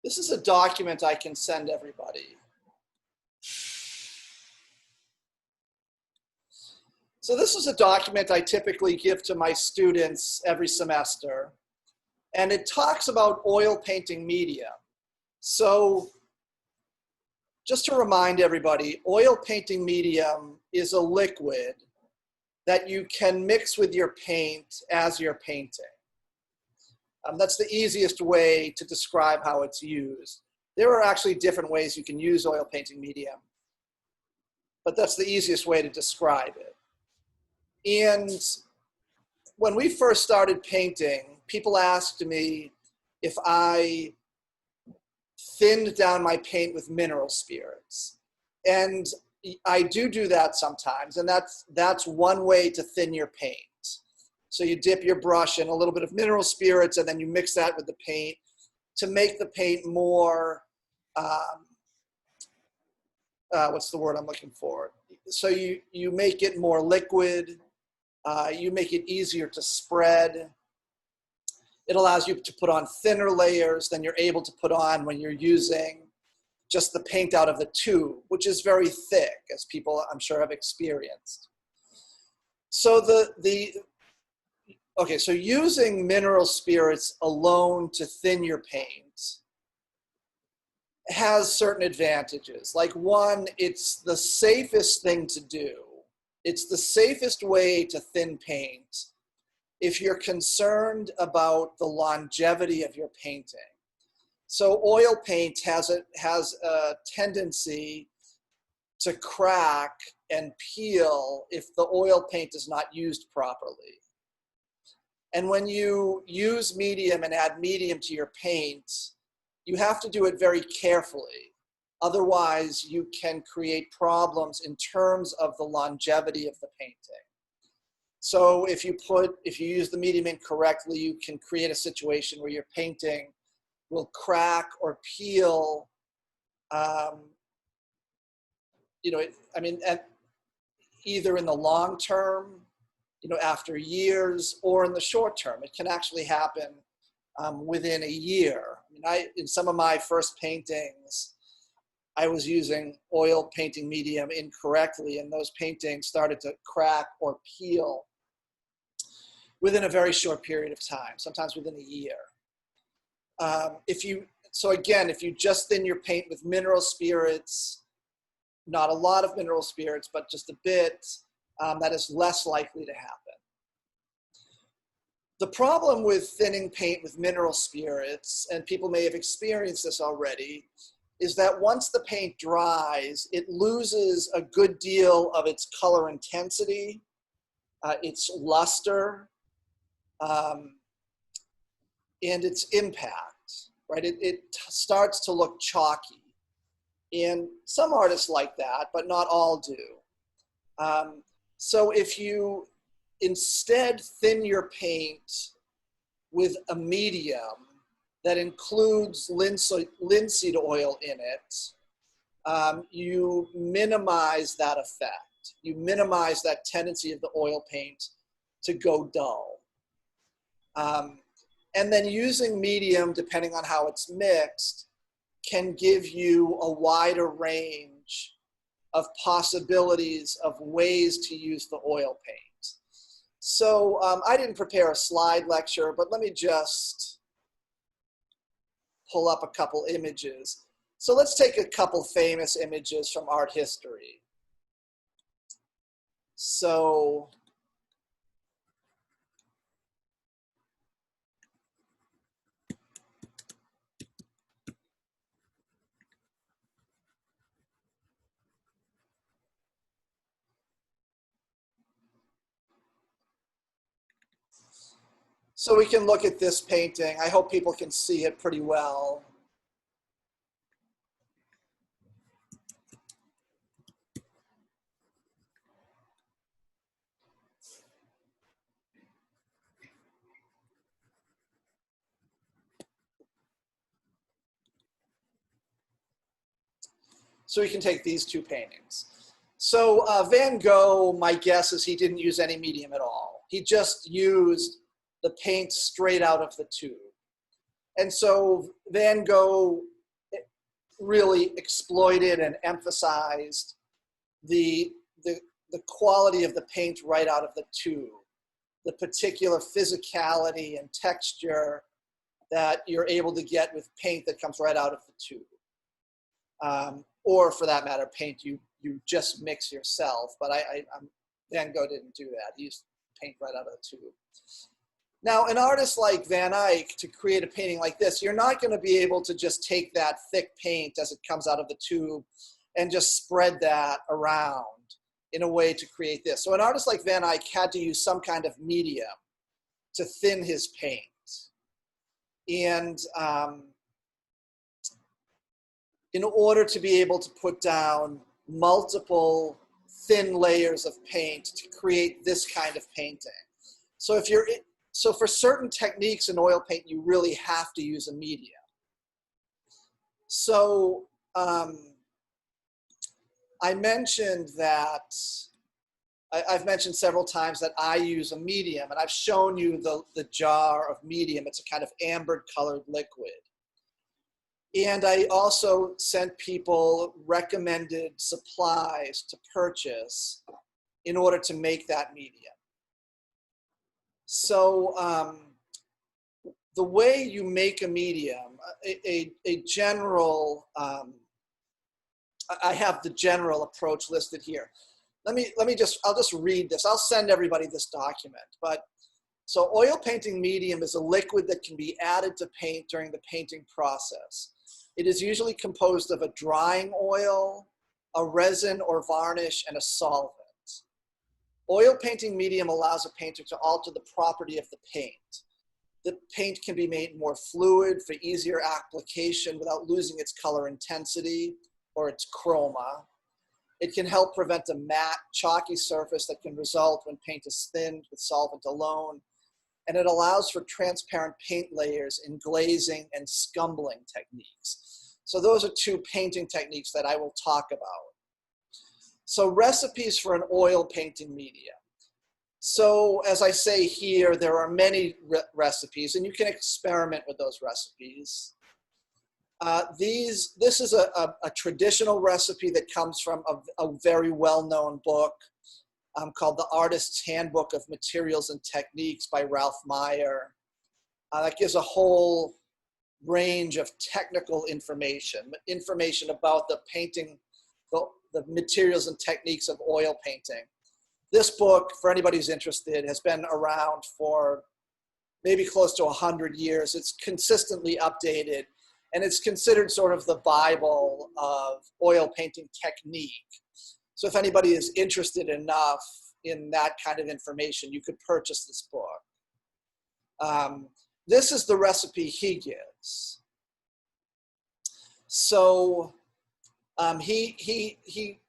This is a document I can send everybody. So this is a document I typically give to my students every semester, and it talks about oil painting media. So just to remind everybody, oil painting medium is a liquid that you can mix with your paint as you're painting. That's the easiest way to describe how it's used. There are actually different ways you can use oil painting medium, but that's the easiest way to describe it. And when we first started painting, people asked me if I thinned down my paint with mineral spirits. And I do that sometimes, and that's one way to thin your paint. So you dip your brush in a little bit of mineral spirits, and then you mix that with the paint to make the paint more, what's the word I'm looking for? So you make it more liquid, you make it easier to spread. It allows you to put on thinner layers than you're able to put on when you're using just the paint out of the tube, which is very thick, as people I'm sure have experienced. So okay, so using mineral spirits alone to thin your paint has certain advantages. Like one, it's the safest thing to do. It's the safest way to thin paint if you're concerned about the longevity of your painting. So oil paint has a tendency to crack and peel if the oil paint is not used properly. And when you use medium and add medium to your paint, you have to do it very carefully. Otherwise, you can create problems in terms of the longevity of the painting. So if you use the medium incorrectly, you can create a situation where your painting will crack or peel. Either in the long term, after years, or in the short term. It can actually happen within a year. In some of my first paintings, I was using oil painting medium incorrectly, and those paintings started to crack or peel within a very short period of time, sometimes within a year. If you just thin your paint with mineral spirits, not a lot of mineral spirits, but just a bit, that is less likely to happen. The problem with thinning paint with mineral spirits, and people may have experienced this already, is that once the paint dries, it loses a good deal of its color intensity, its luster, and its impact, right? It starts to look chalky. And some artists like that, but not all do. So if you instead thin your paint with a medium that includes linseed oil in it, you minimize that effect. You minimize that tendency of the oil paint to go dull. And then using medium, depending on how it's mixed, can give you a wider range of possibilities of ways to use the oil paint. So I didn't prepare a slide lecture, but let me just pull up a couple images. So let's take a couple famous images from art history. So we can look at this painting. I hope people can see it pretty well. So we can take these two paintings. So Van Gogh, my guess is he didn't use any medium at all. He just used the paint straight out of the tube. And so Van Gogh really exploited and emphasized the quality of the paint right out of the tube, the particular physicality and texture that you're able to get with paint that comes right out of the tube. Or for that matter, paint you just mix yourself. But Van Gogh didn't do that. He used paint right out of the tube. Now, an artist like Van Eyck, to create a painting like this, you're not going to be able to just take that thick paint as it comes out of the tube and just spread that around in a way to create this. So an artist like Van Eyck had to use some kind of medium to thin his paint. And in order to be able to put down multiple thin layers of paint to create this kind of painting. So for certain techniques in oil paint, you really have to use a medium. So I mentioned that, I've mentioned several times that I use a medium, and I've shown you the jar of medium. It's a kind of amber colored liquid. And I also sent people recommended supplies to purchase in order to make that medium. So the way you make a medium, a general, I have the general approach listed here. I'll just read this. I'll send everybody this document. But so oil painting medium is a liquid that can be added to paint during the painting process. It is usually composed of a drying oil, a resin or varnish, and a solvent. Oil painting medium allows a painter to alter the property of the paint. The paint can be made more fluid for easier application without losing its color intensity or its chroma. It can help prevent a matte, chalky surface that can result when paint is thinned with solvent alone. And it allows for transparent paint layers in glazing and scumbling techniques. So those are two painting techniques that I will talk about. So recipes for an oil painting medium. So as I say here, there are many recipes, and you can experiment with those recipes. This is a traditional recipe that comes from a very well-known book called The Artist's Handbook of Materials and Techniques by Ralph Meyer. That gives a whole range of technical information about the painting, the materials and techniques of oil painting. This book, for anybody who's interested, has been around for maybe close to 100 years. It's consistently updated, and it's considered sort of the Bible of oil painting technique. So if anybody is interested enough in that kind of information, you could purchase this book. This is the recipe he gives. So he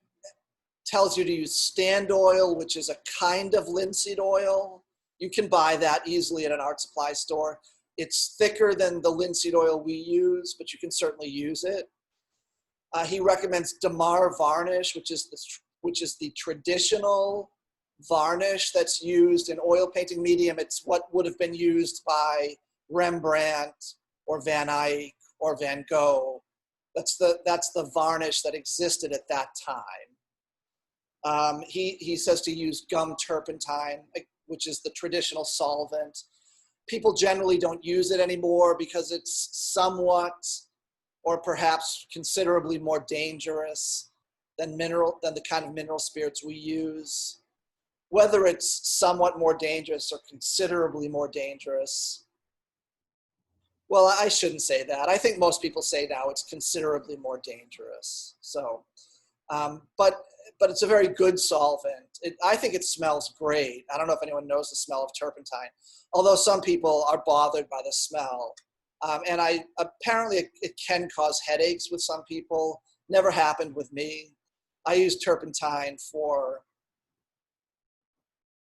tells you to use stand oil, which is a kind of linseed oil. You can buy that easily at an art supply store. It's thicker than the linseed oil we use, but you can certainly use it. He recommends Damar varnish, which is the traditional varnish that's used in oil painting medium. It's what would have been used by Rembrandt or Van Eyck or Van Gogh. That's the varnish that existed at that time. He says to use gum turpentine, which is the traditional solvent. People generally don't use it anymore because it's somewhat or perhaps considerably more dangerous than the kind of mineral spirits we use. Whether it's somewhat more dangerous or considerably more dangerous, well, I shouldn't say that. I think most people say now it's considerably more dangerous. So, but it's a very good solvent. I think it smells great. I don't know if anyone knows the smell of turpentine, although some people are bothered by the smell. And apparently it can cause headaches with some people. Never happened with me. I used turpentine for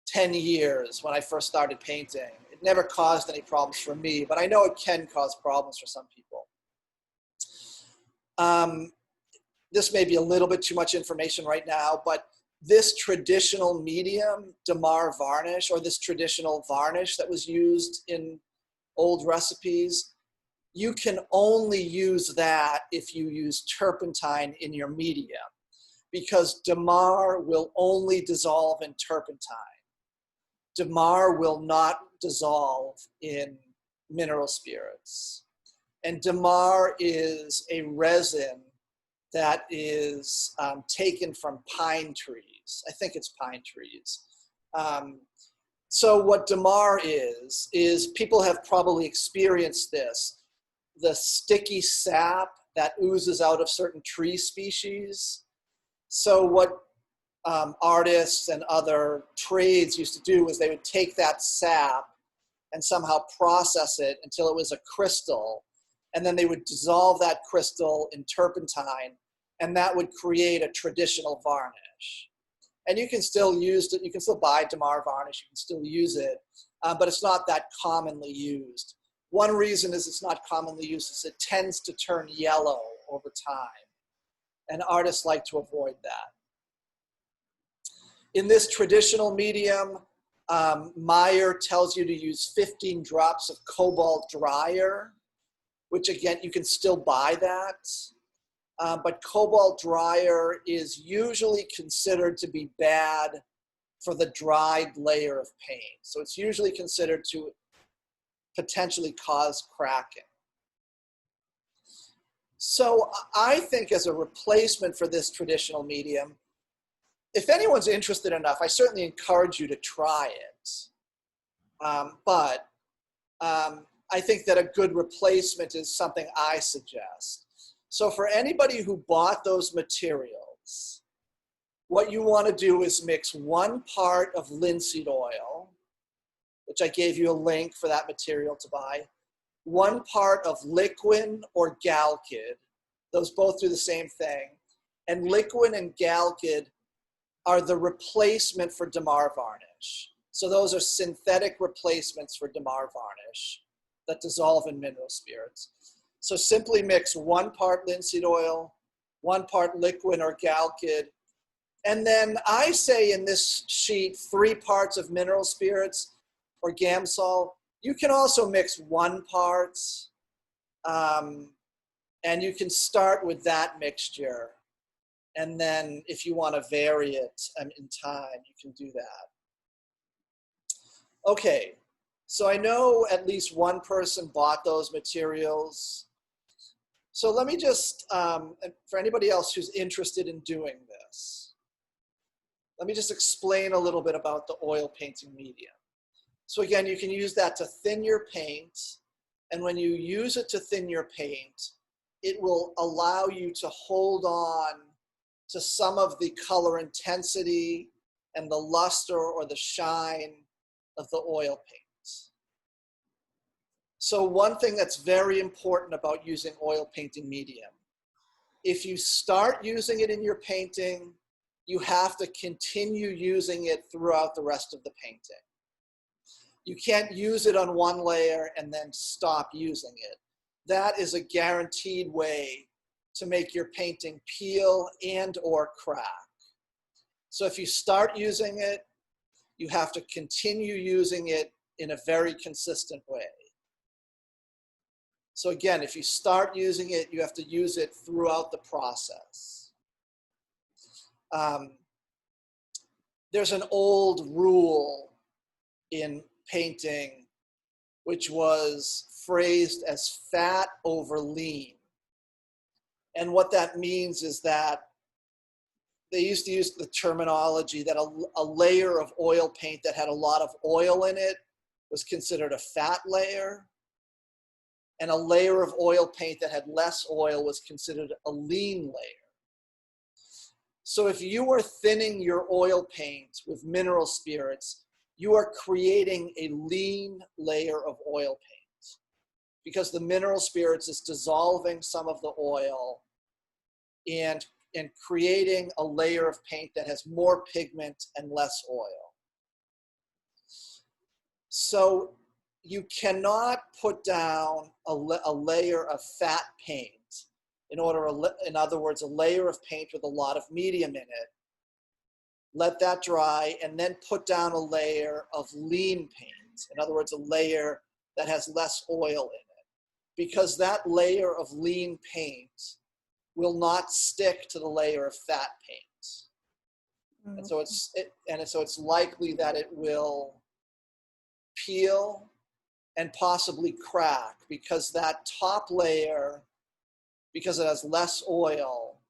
10 years when I first started painting. It never caused any problems for me, but I know it can cause problems for some people. This may be a little bit too much information right now, but this traditional medium, Damar varnish, or this traditional varnish that was used in old recipes, you can only use that if you use turpentine in your media, because Damar will only dissolve in turpentine. Damar will not dissolve in mineral spirits. And Damar is a resin that is taken from pine trees. I think it's pine trees. So what Damar is people have probably experienced this, the sticky sap that oozes out of certain tree species. So what artists and other trades used to do is they would take that sap and somehow process it until it was a crystal, and then they would dissolve that crystal in turpentine, and that would create a traditional varnish. And you can still use it, you can still buy Damar varnish, you can still use it, but it's not that commonly used. One reason is it's not commonly used is it tends to turn yellow over time, and artists like to avoid that. In this traditional medium, Meyer tells you to use 15 drops of cobalt dryer, which again, you can still buy that. But cobalt dryer is usually considered to be bad for the dried layer of paint. So it's usually considered to potentially cause cracking. So I think as a replacement for this traditional medium, if anyone's interested enough, I certainly encourage you to try it. But I think that a good replacement is something I suggest. So for anybody who bought those materials, what you want to do is mix 1 part of linseed oil, which I gave you a link for that material to buy, 1 part of Liquin or Galkyd. Those both do the same thing. And Liquin and Galkyd are the replacement for Damar varnish. So those are synthetic replacements for Damar varnish that dissolve in mineral spirits. So simply mix 1 part linseed oil, 1 part Liquin or Galkyd, and then I say in this sheet 3 parts of mineral spirits or Gamsol. You can also mix 1 part, and you can start with that mixture. And then if you want to vary it in time, you can do that. Okay, so I know at least 1 person bought those materials. So let me just, for anybody else who's interested in doing this, let me just explain a little bit about the oil painting medium. So again, you can use that to thin your paint. And when you use it to thin your paint, it will allow you to hold on to some of the color intensity and the luster or the shine of the oil paint. So one thing that's very important about using oil painting medium, if you start using it in your painting, you have to continue using it throughout the rest of the painting. You can't use it on 1 layer and then stop using it. That is a guaranteed way to make your painting peel and or crack. So if you start using it, you have to continue using it in a very consistent way. So again, if you start using it, you have to use it throughout the process. There's an old rule in painting which was phrased as fat over lean. And what that means is that they used to use the terminology that a layer of oil paint that had a lot of oil in it was considered a fat layer, and a layer of oil paint that had less oil was considered a lean layer. So if you are thinning your oil paint with mineral spirits, you are creating a lean layer of oil paint because the mineral spirits is dissolving some of the oil and creating a layer of paint that has more pigment and less oil. So you cannot put down a layer of fat paint in other words, a layer of paint with a lot of medium in it, let that dry, and then put down a layer of lean paint. In other words, a layer that has less oil in it. because that layer of lean paint will not stick to the layer of fat paint. And so it's likely that it will peel and possibly crack because that top layer, because it has less oil,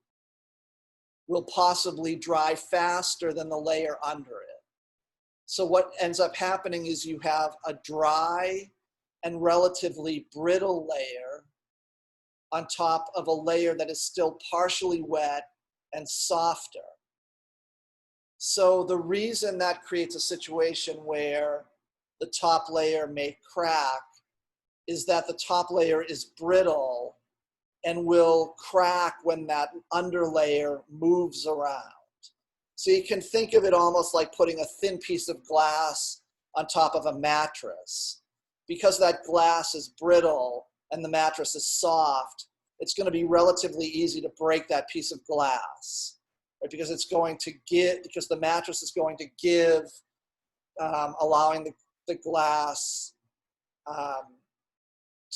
will possibly dry faster than the layer under it. So what ends up happening is you have a dry and relatively brittle layer on top of a layer that is still partially wet and softer. So the reason that creates a situation where the top layer may crack is that the top layer is brittle and will crack when that underlayer moves around. So you can think of it almost like putting a thin piece of glass on top of a mattress. Because that glass is brittle and the mattress is soft, it's going to be relatively easy to break that piece of glass, right? Because the mattress is going to give, allowing the glass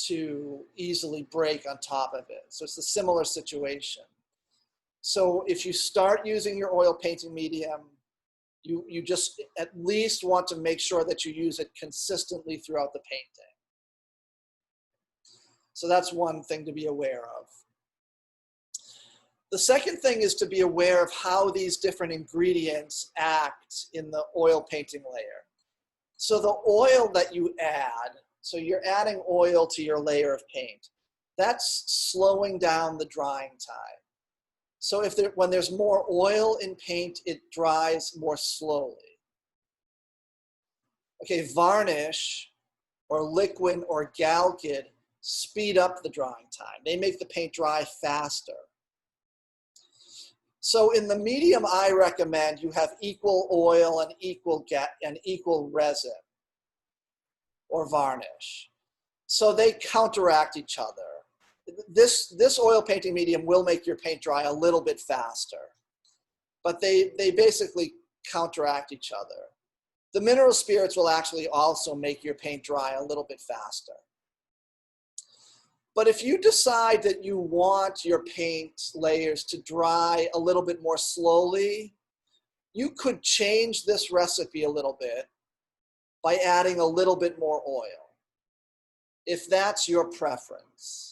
to easily break on top of it. So it's a similar situation. So if you start using your oil painting medium, you just at least want to make sure that you use it consistently throughout the painting. So that's one thing to be aware of. The second thing is to be aware of how these different ingredients act in the oil painting layer. So the oil that you add, so you're adding oil to your layer of paint, that's slowing down the drying time. So when there's more oil in paint, it dries more slowly. Okay, varnish or liquid or Galkyd speed up the drying time. They make the paint dry faster. So in the medium I recommend, you have equal oil and equal resin or varnish. So they counteract each other. This oil painting medium will make your paint dry a little bit faster, but they basically counteract each other. The mineral spirits will actually also make your paint dry a little bit faster. But if you decide that you want your paint layers to dry a little bit more slowly, you could change this recipe a little bit by adding a little bit more oil, if that's your preference.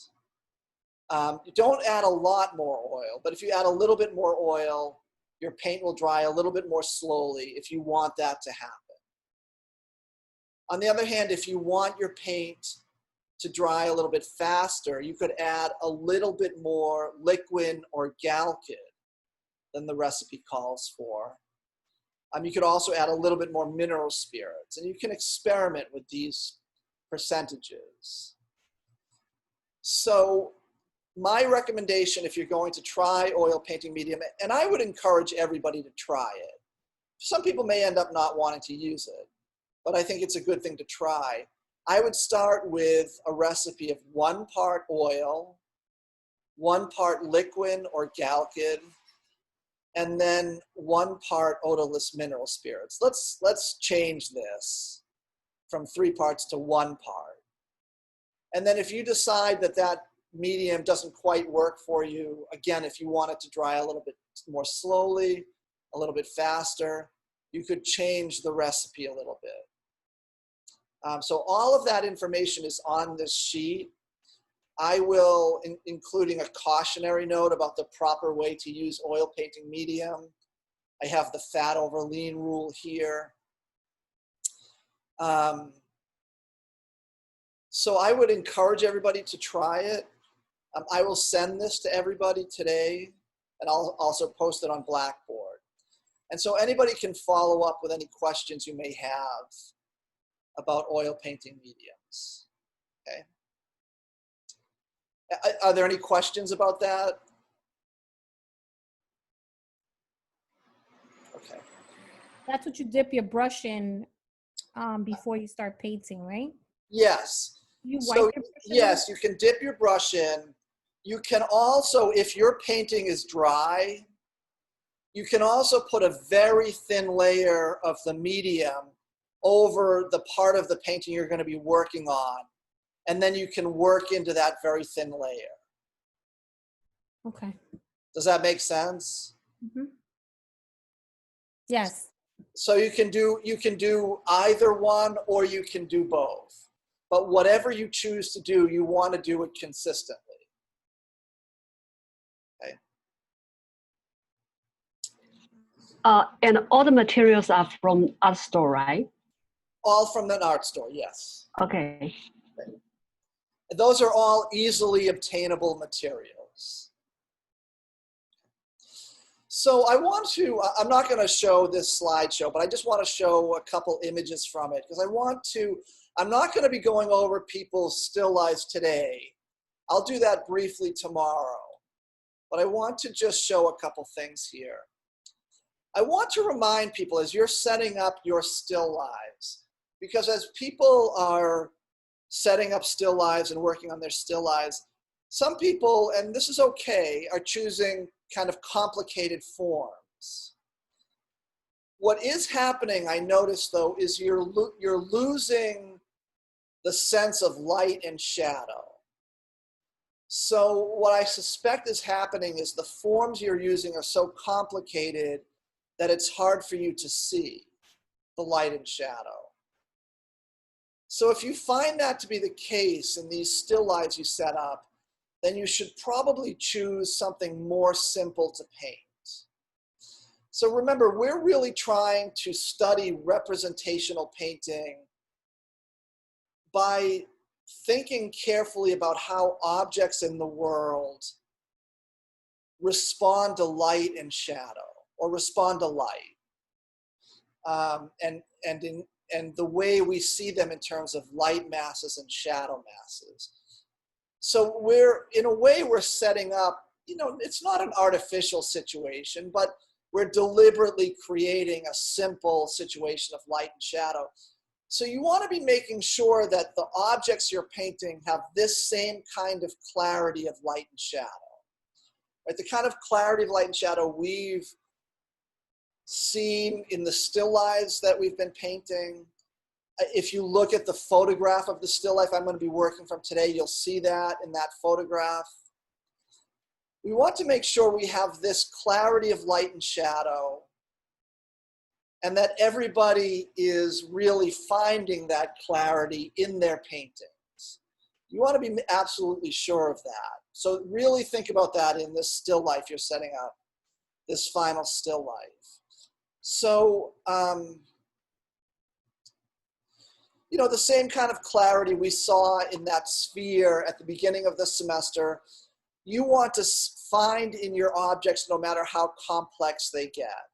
You don't add a lot more oil, but if you add a little bit more oil, your paint will dry a little bit more slowly if you want that to happen. On the other hand, if you want your paint to dry a little bit faster, you could add a little bit more liquid or Galkyd than the recipe calls for. You could also add a little bit more mineral spirits, and you can experiment with these percentages. So my recommendation, if you're going to try oil painting medium, and I would encourage everybody to try it. Some people may end up not wanting to use it, but I think it's a good thing to try. I would start with a recipe of 1 part oil, 1 part liquid or Galkyd, and then 1 part odorless mineral spirits. Let's change this from 3 parts to 1 part. And then if you decide that that medium doesn't quite work for you, again, if you want it to dry a little bit more slowly, a little bit faster, you could change the recipe a little bit. So all of that information is on this sheet. I will, including a cautionary note about the proper way to use oil painting medium. I have the fat over lean rule here. So I would encourage everybody to try it. I will send this to everybody today, and I'll also post it on Blackboard. And so anybody can follow up with any questions you may have about oil painting mediums, okay? Are there any questions about that? Okay. That's what you dip your brush in before you start painting, right? Yes. You wipe So your brush in? yes, you can dip your brush in. You can also, if your painting is dry, you can also put a very thin layer of the medium over the part of the painting you're going to be working on. and then you can work into that very thin layer. Okay. Does that make sense? Mm-hmm. Yes. So you can do either one, or you can do both. But whatever you choose to do, you want to do it consistently. Okay. And all the materials are from art store, right? All from an art store, yes. Okay. Those are all easily obtainable materials. So I'm not going to show this slideshow, but I just want to show a couple images from it, because I'm not going to be going over people's still lives today. I'll do that briefly tomorrow. But I want to just show a couple things here. I want to remind people as you're setting up your still lives, because as people are setting up still lives and working on their still lives, some people, and this is okay, are choosing kind of complicated forms. What is happening, I notice though, is you're losing the sense of light and shadow. So what I suspect is happening is the forms you're using are so complicated that it's hard for you to see the light and shadow. So if you find that to be the case in these still lives you set up, then you should probably choose something more simple to paint. So remember, we're really trying to study representational painting by thinking carefully about how objects in the world respond to light and shadow, or respond to light, and the way we see them in terms of light masses and shadow masses. So in a way, we're setting up, it's not an artificial situation, but we're deliberately creating a simple situation of light and shadow. So you want to be making sure that the objects you're painting have this same kind of clarity of light and shadow. Right? The kind of clarity of light and shadow we've seen in the still lives that we've been painting. If you look at the photograph of the still life I'm going to be working from today, you'll see that in that photograph. We want to make sure we have this clarity of light and shadow, and that everybody is really finding that clarity in their paintings. You want to be absolutely sure of that. So really think about that in this still life you're setting up, this final still life. So, the same kind of clarity we saw in that sphere at the beginning of the semester, you want to find in your objects no matter how complex they get.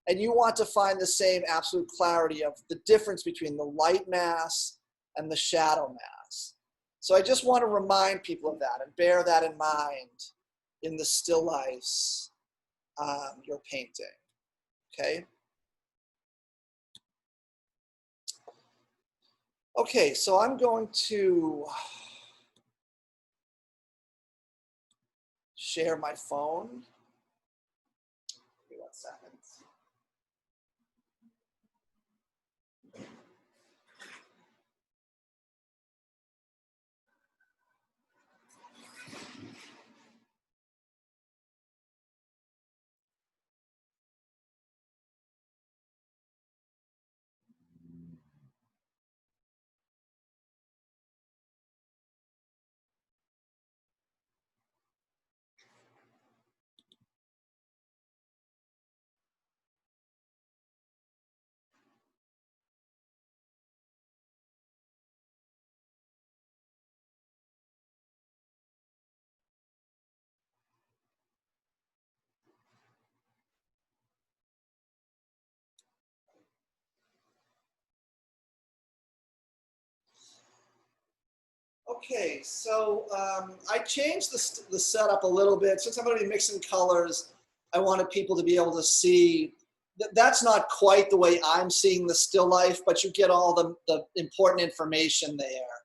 And you want to find the same absolute clarity of the difference between the light mass and the shadow mass. So I just want to remind people of that and bear that in mind in the still lifes you're painting, okay? Okay, so I'm going to share my phone. Give me 1 second. Okay, so I changed the setup a little bit. Since I'm going to be mixing colors, I wanted people to be able to see that's not quite the way I'm seeing the still life, but you get all the important information there.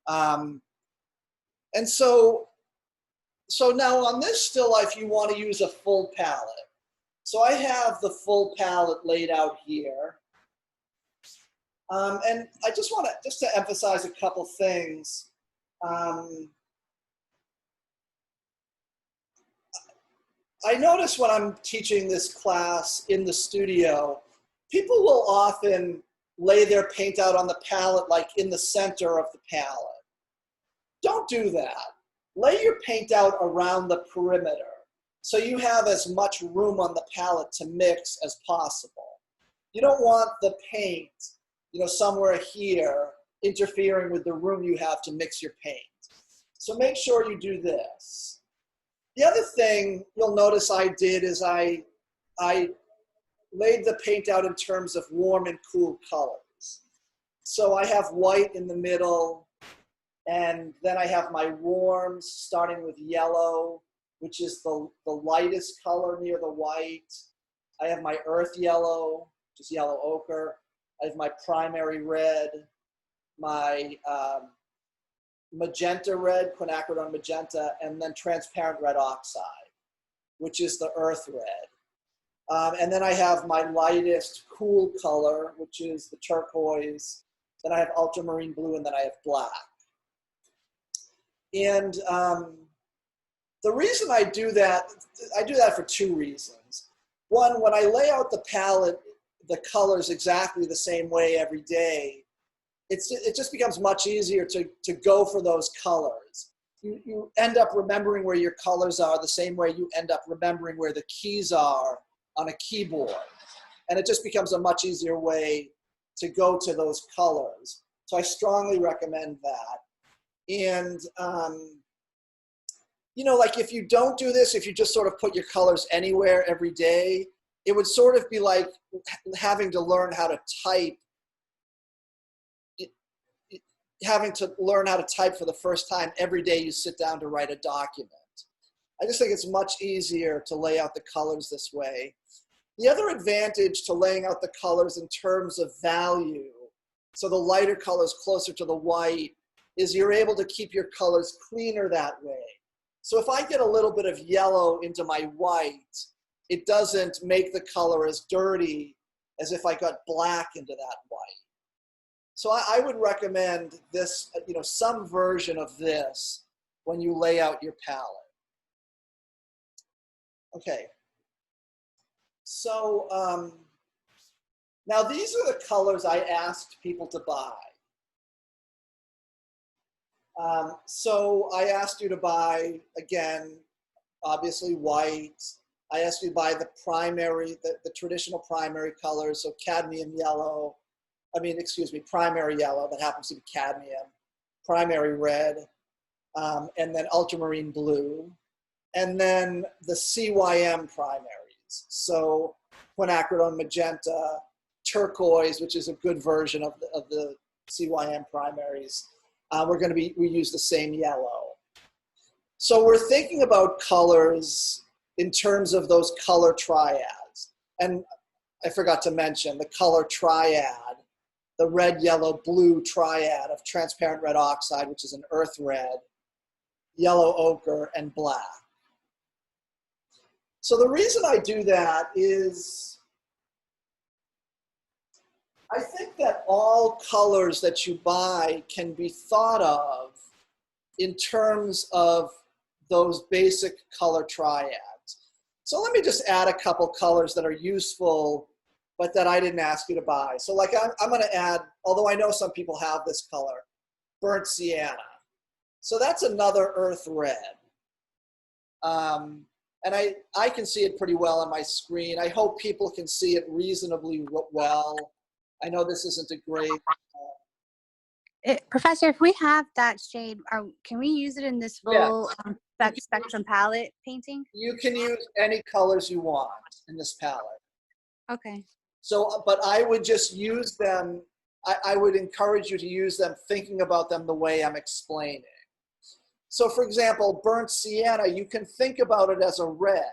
And so now on this still life, you want to use a full palette. So I have the full palette laid out here. And I just want to emphasize a couple things. I notice when I'm teaching this class in the studio, people will often lay their paint out on the palette like in the center of the palette. Don't do that. Lay your paint out around the perimeter so you have as much room on the palette to mix as possible. You don't want the paint, somewhere here interfering with the room you have to mix your paint. So make sure you do this. The other thing you'll notice I did is I laid the paint out in terms of warm and cool colors. So I have white in the middle, and then I have my warms starting with yellow, which is the lightest color near the white. I have my earth yellow, which is yellow ochre. I have my primary red, my magenta red, quinacridone magenta, and then transparent red oxide, which is the earth red. And then I have my lightest cool color, which is the turquoise. Then I have ultramarine blue, and then I have black. And the reason I do that for two reasons. One, when I lay out the palette, the colors exactly the same way every day, it just becomes much easier to go for those colors. You end up remembering where your colors are the same way you end up remembering where the keys are on a keyboard. And it just becomes a much easier way to go to those colors. So I strongly recommend that. And, like if you don't do this, if you just sort of put your colors anywhere every day, it would sort of be like having to learn how to type for the first time every day you sit down to write a document. I just think it's much easier to lay out the colors this way. The other advantage to laying out the colors in terms of value, so the lighter colors closer to the white, is you're able to keep your colors cleaner that way. So if I get a little bit of yellow into my white, it doesn't make the color as dirty as if I got black into that white. So I would recommend this, some version of this when you lay out your palette. Okay. So now these are the colors I asked people to buy. So I asked you to buy, again, obviously white. I asked you to buy the traditional primary colors, so cadmium yellow. Primary yellow, that happens to be cadmium, primary red, and then ultramarine blue, and then the CYM primaries. So quinacridone magenta, turquoise, which is a good version of the CYM primaries. We use the same yellow. So we're thinking about colors in terms of those color triads. And I forgot to mention the color triad, the red, yellow, blue triad of transparent red oxide, which is an earth red, yellow ochre, and black. So the reason I do that is I think that all colors that you buy can be thought of in terms of those basic color triads. So let me just add a couple colors that are useful, but that I didn't ask you to buy. So like I'm going to add, although I know some people have this color, burnt sienna. So that's another earth red. And I can see it pretty well on my screen. I hope people can see it reasonably well. I know this isn't a great... Professor, if we have that shade, can we use it in this full spectrum palette painting? You can use any colors you want in this palette. Okay. So, but I would just use them, I would encourage you to use them thinking about them the way I'm explaining. So for example, burnt sienna, you can think about it as a red.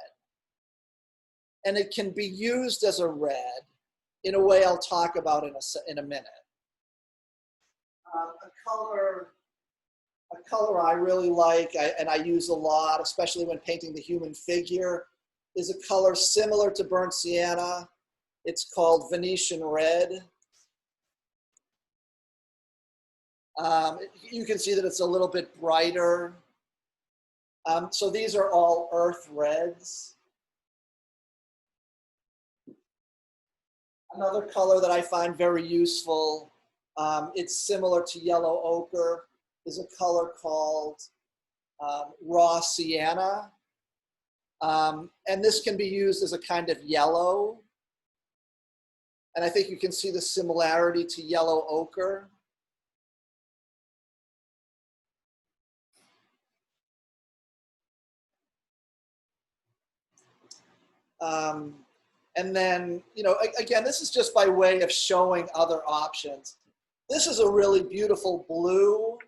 And it can be used as a red in a way I'll talk about in a minute. A color I really like and I use a lot, especially when painting the human figure, is a color similar to burnt sienna. It's called Venetian red. You can see that it's a little bit brighter. So these are all earth reds. Another color that I find very useful, it's similar to yellow ochre, is a color called raw sienna. And this can be used as a kind of yellow. And I think you can see the similarity to yellow ochre. And then, you know, again, this is just by way of showing other options. This is a really beautiful blue.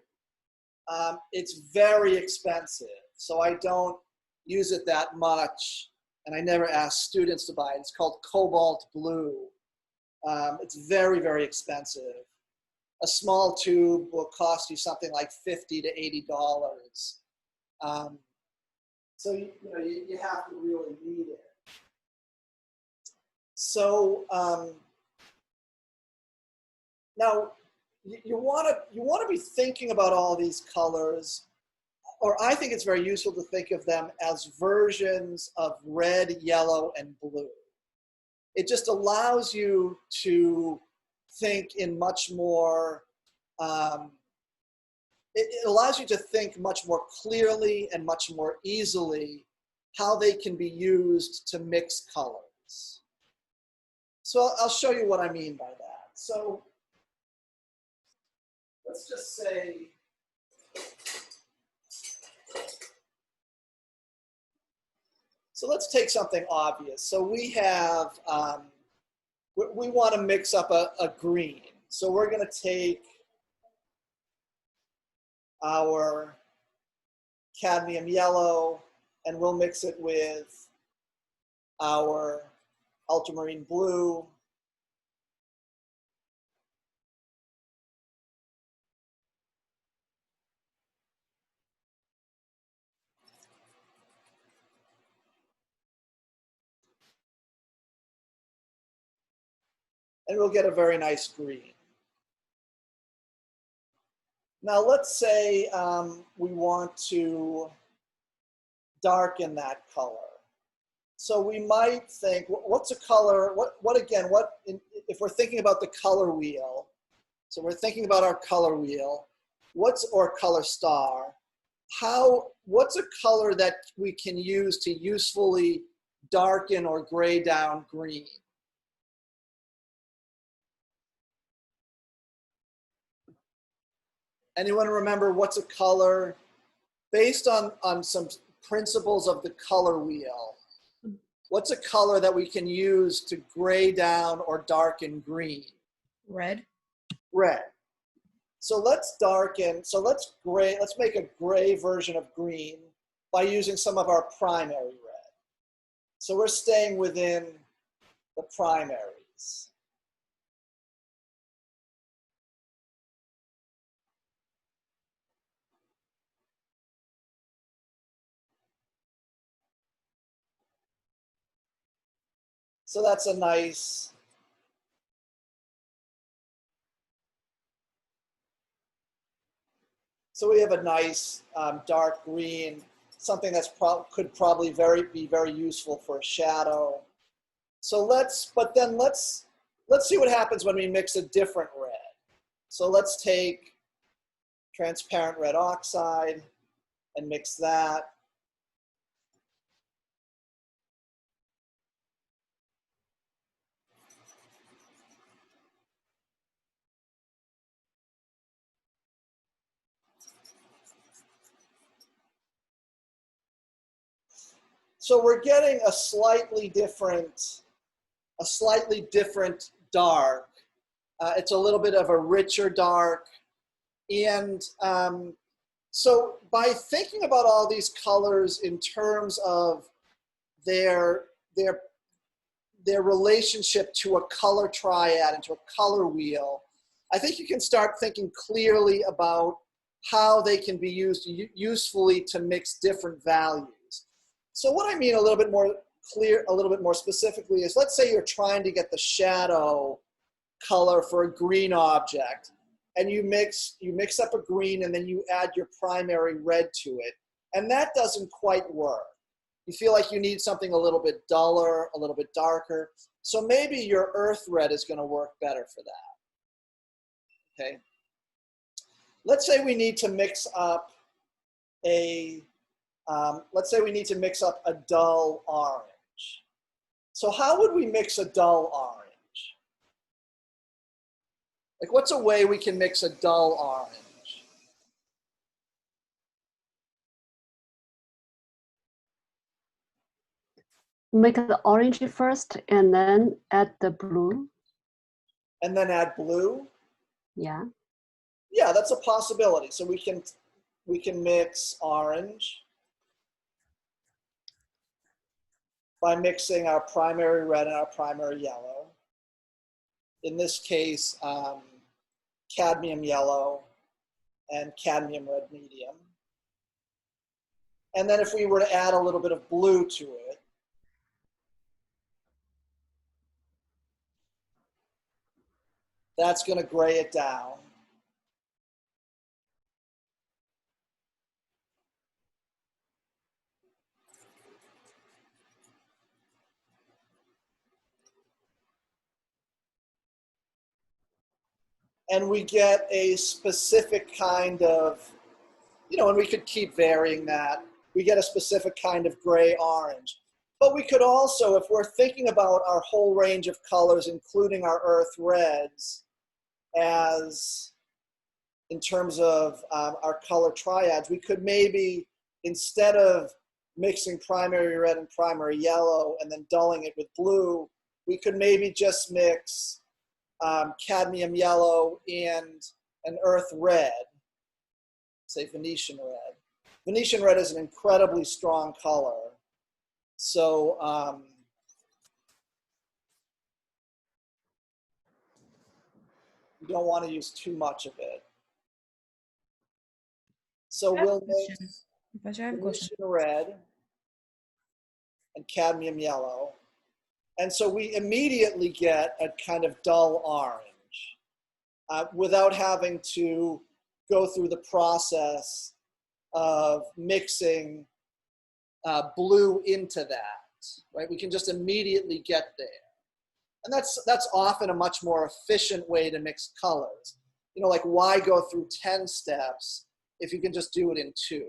It's very expensive, so I don't use it that much, and I never ask students to buy it. It's called cobalt blue. It's very, very expensive. A small tube will cost you something like $50 to $80. So you have to really need it. So now you want to be thinking about all these colors, or I think it's very useful to think of them as versions of red, yellow, and blue. It just allows you to think in much more, it allows you to think much more clearly and much more easily how they can be used to mix colors. So I'll show you what I mean by that. So let's just say, so let's take something obvious. So we have, we want to mix up a green. So we're going to take our cadmium yellow and we'll mix it with our ultramarine blue. And we'll get a very nice green. Now let's say we want to darken that color. So we might think, what's a color, if we're thinking about the color wheel, so we're thinking about our color wheel, or color star, what's a color that we can use to usefully darken or gray down green? Anyone remember what's a color based on some principles of the color wheel? What's a color that we can use to gray down or darken green? Red. Red. So let's darken, let's make a gray version of green by using some of our primary red. So we're staying within the primaries. So that's a nice, so we have a nice dark green, something that's could probably be very useful for a shadow. So let's see what happens when we mix a different red. So let's take transparent red oxide and mix that. So we're getting a slightly different dark. It's a little bit of a richer dark. And so by thinking about all these colors in terms of their relationship to a color triad and to a color wheel, I think you can start thinking clearly about how they can be used usefully to mix different values. So what I mean a little bit more specifically is, let's say you're trying to get the shadow color for a green object, and you mix up a green, and then you add your primary red to it. And that doesn't quite work. You feel like you need something a little bit duller, a little bit darker. So maybe your earth red is going to work better for that. Okay. Let's say we need to mix up a dull orange. So how would we mix a dull orange? Like, what's a way we can mix a dull orange? Make the orange first and then add the blue. And then add blue? Yeah. Yeah, that's a possibility. So we can mix orange by mixing our primary red and our primary yellow. In this case, cadmium yellow and cadmium red medium. And then if we were to add a little bit of blue to it, that's going to gray it down. And we get a specific kind of, and we could keep varying that. We get a specific kind of gray orange. But we could also, if we're thinking about our whole range of colors, including our earth reds, as in terms of our color triads, we could maybe, instead of mixing primary red and primary yellow and then dulling it with blue, we could maybe just mix cadmium yellow and an earth red, say Venetian red. Venetian red is an incredibly strong color. So you don't want to use too much of it. So we'll mix Venetian red and cadmium yellow. And so we immediately get a kind of dull orange without having to go through the process of mixing blue into that, right? We can just immediately get there. And that's often a much more efficient way to mix colors. Like, why go through 10 steps if you can just do it in 2?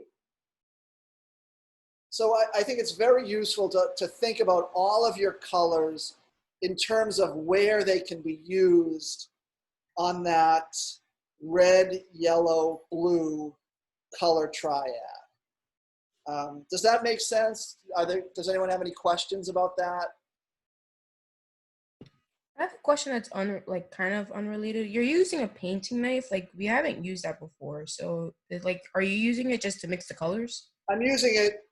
So I think it's very useful to think about all of your colors in terms of where they can be used on that red, yellow, blue color triad. Does that make sense? Does anyone have any questions about that? I have a question that's kind of unrelated. You're using a painting knife. Like, we haven't used that before. So, are you using it just to mix the colors? I'm using it,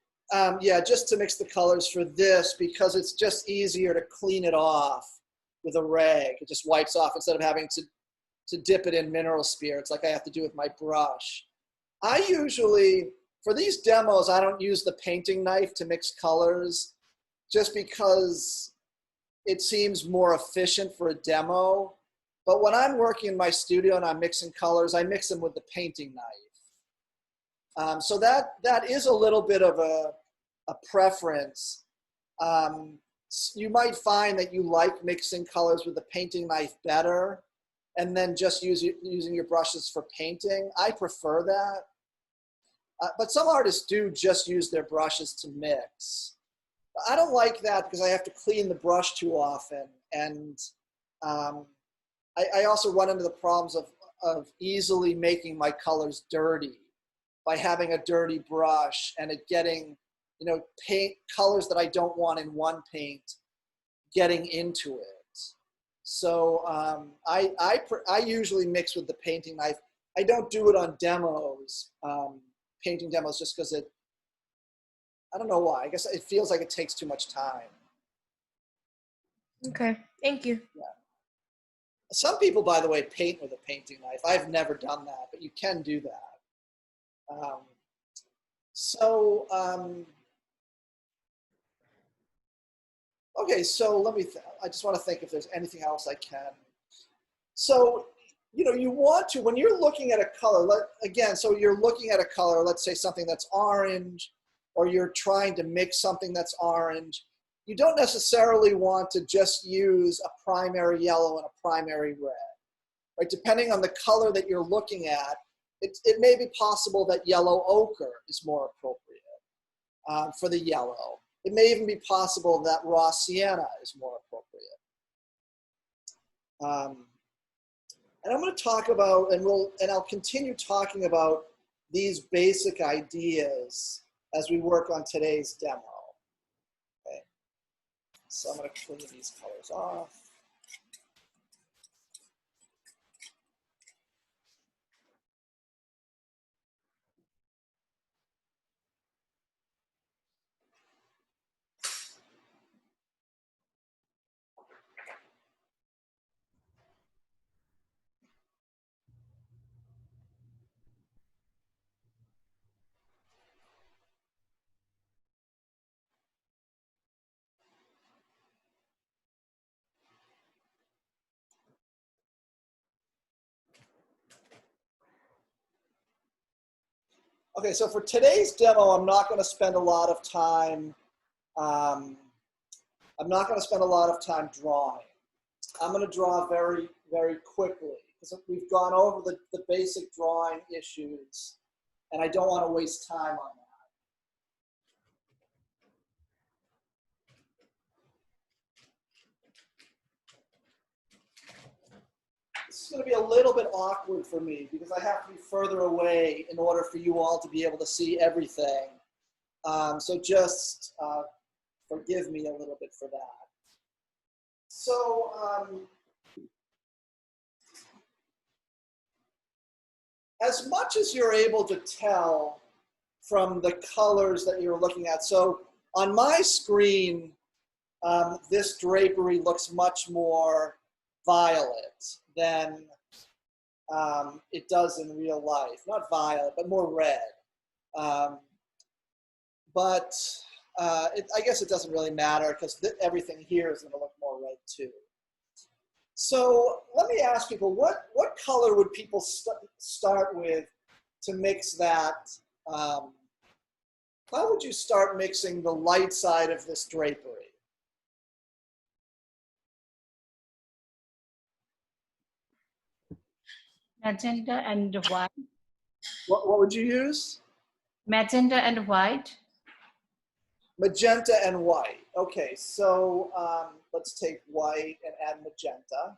just to mix the colors for this, because it's just easier to clean it off with a rag. It just wipes off instead of having to dip it in mineral spirits like I have to do with my brush. I usually, for these demos, I don't use the painting knife to mix colors just because it seems more efficient for a demo. But when I'm working in my studio and I'm mixing colors, I mix them with the painting knife. So that is a little bit of a preference. You might find that you like mixing colors with the painting knife better and then just using your brushes for painting. I prefer that. But some artists do just use their brushes to mix. I don't like that because I have to clean the brush too often. And I also run into the problems of easily making my colors dirty by having a dirty brush and it getting, paint colors that I don't want in one paint getting into it. So I usually mix with the painting knife. I don't do it on demos, painting demos, just because I don't know why. I guess it feels like it takes too much time. Okay, thank you. Yeah. Some people, by the way, paint with a painting knife. I've never done that, but you can do that. Okay, so I just want to think if there's anything else I can. So you want to, when you're looking at a color, again, so you're looking at a color, let's say something that's orange, or you're trying to mix something that's orange, you don't necessarily want to just use a primary yellow and a primary red, right? Depending on the color that you're looking at, it may be possible that yellow ochre is more appropriate for the yellow. It may even be possible that raw sienna is more appropriate. And I'm going to talk about, and I'll continue talking about these basic ideas as we work on today's demo. Okay. So I'm going to clean these colors off. Okay, so for today's demo, I'm not going to spend a lot of time. I'm not going to spend a lot of time drawing. I'm going to draw very, very quickly because we've gone over the basic drawing issues, and I don't want to waste time on that. This is going to be a little bit awkward for me because I have to be further away in order for you all to be able to see everything. So just forgive me a little bit for that. So as much as you're able to tell from the colors that you're looking at, so on my screen, this drapery looks much more violet than it does in real life. Not violet, but more red. But I guess it doesn't really matter because everything here is going to look more red too. So let me ask people, what color would people start with to mix that? How would you start mixing the light side of this drapery? Magenta and white. What would you use? Magenta and white. Magenta and white. Okay, so let's take white and add magenta.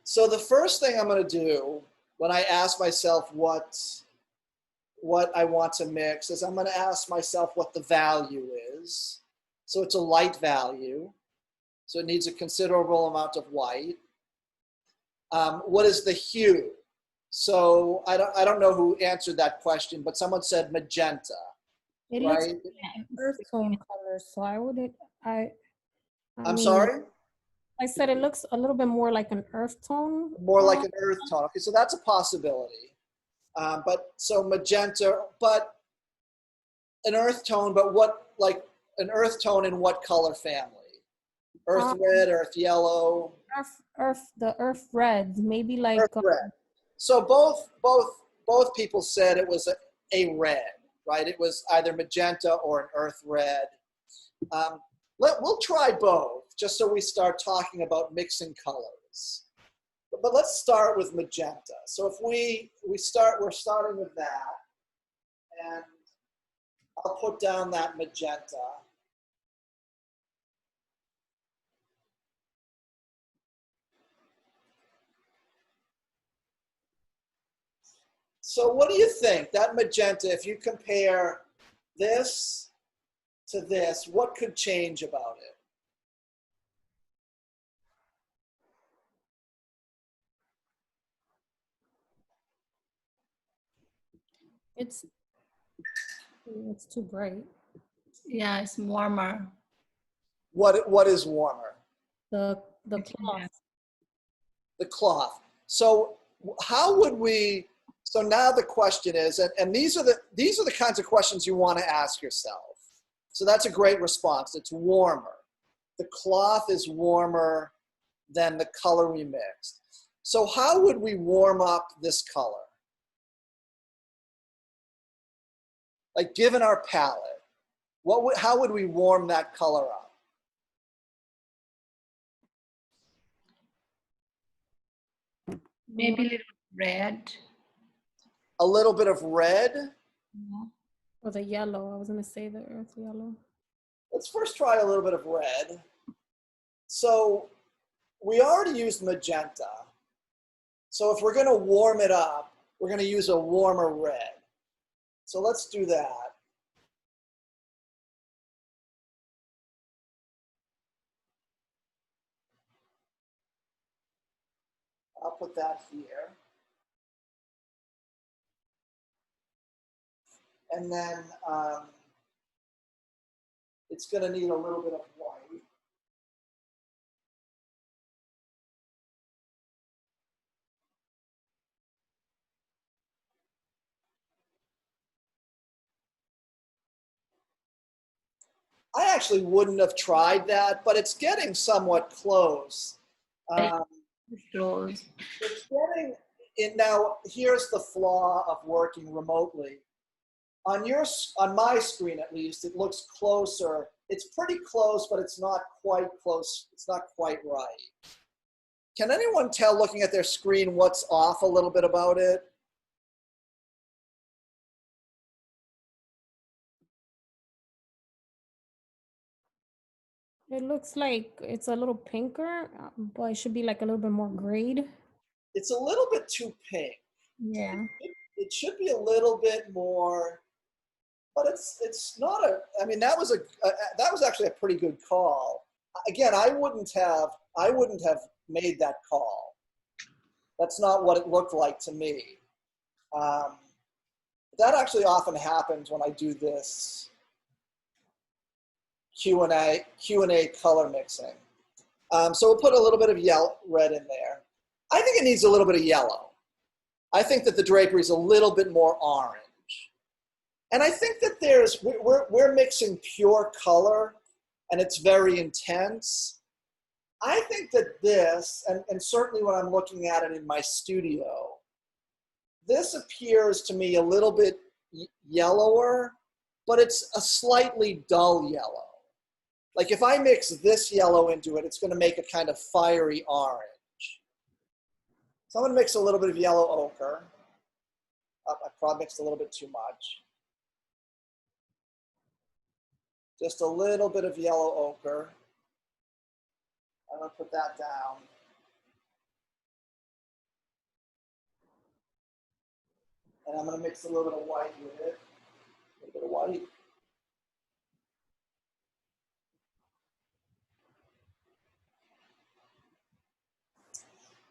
So the first thing I'm going to do when I ask myself what I want to mix is I'm going to ask myself what the value is. So it's a light value. So it needs a considerable amount of white. What is the hue? So I don't know who answered that question, but someone said magenta. It looks Right? like an earth tone color, so I wouldn't. I'm mean, sorry? I said it looks a little bit more like an earth tone. More like an earth tone. Okay, so that's a possibility. But so magenta, but an earth tone, but what, like an earth tone in what color family? Earth red, earth yellow? The earth red, maybe like Earth red. So both people said it was a red, right? It was either magenta or an earth red. We'll try both, just so we start talking about mixing colors. But let's start with magenta. So if we're starting with that, and I'll put down that magenta. So what do you think? That magenta, if you compare this to this, what could change about it? it's too bright. Yeah, it's warmer. What is warmer? The cloth. The cloth. So how would we So now the question is, and these are the kinds of questions you want to ask yourself. So that's a great response. It's warmer. The cloth is warmer than the color we mixed. So how would we warm up this color? Like given our palette, how would we warm that color up? Maybe a little red. A little bit of red. Yeah. Or the yellow. I was gonna say the earth yellow. Let's first try a little bit of red. So we already used magenta. So if we're gonna warm it up, we're gonna use a warmer red. So let's do that. I'll put that here. And then it's gonna need a little bit of white. I actually wouldn't have tried that, but it's getting somewhat close. Close. It's getting in now. Here's the flaw of working remotely. On my screen, at least, it looks closer. It's pretty close, but it's not quite close. It's not quite right. Can anyone tell, looking at their screen, what's off a little bit about it? It looks like it's a little pinker, but it should be like a little bit more grayed. It's a little bit too pink. Yeah. It should be a little bit more, but it's not a. I mean, that was actually a pretty good call. Again, I wouldn't have made that call. That's not what it looked like to me. That actually often happens when I do this Q&A color mixing. So we'll put a little bit of red in there. I think it needs a little bit of yellow. I think that the drapery is a little bit more orange. And I think that we're mixing pure color and it's very intense. I think that this, and certainly when I'm looking at it in my studio, this appears to me a little bit yellower, but it's a slightly dull yellow. Like if I mix this yellow into it, it's going to make a kind of fiery orange. So I'm going to mix a little bit of yellow ochre. I probably mixed a little bit too much. Just a little bit of yellow ochre. I'm going to put that down. And I'm going to mix a little bit of white with it. A little bit of white.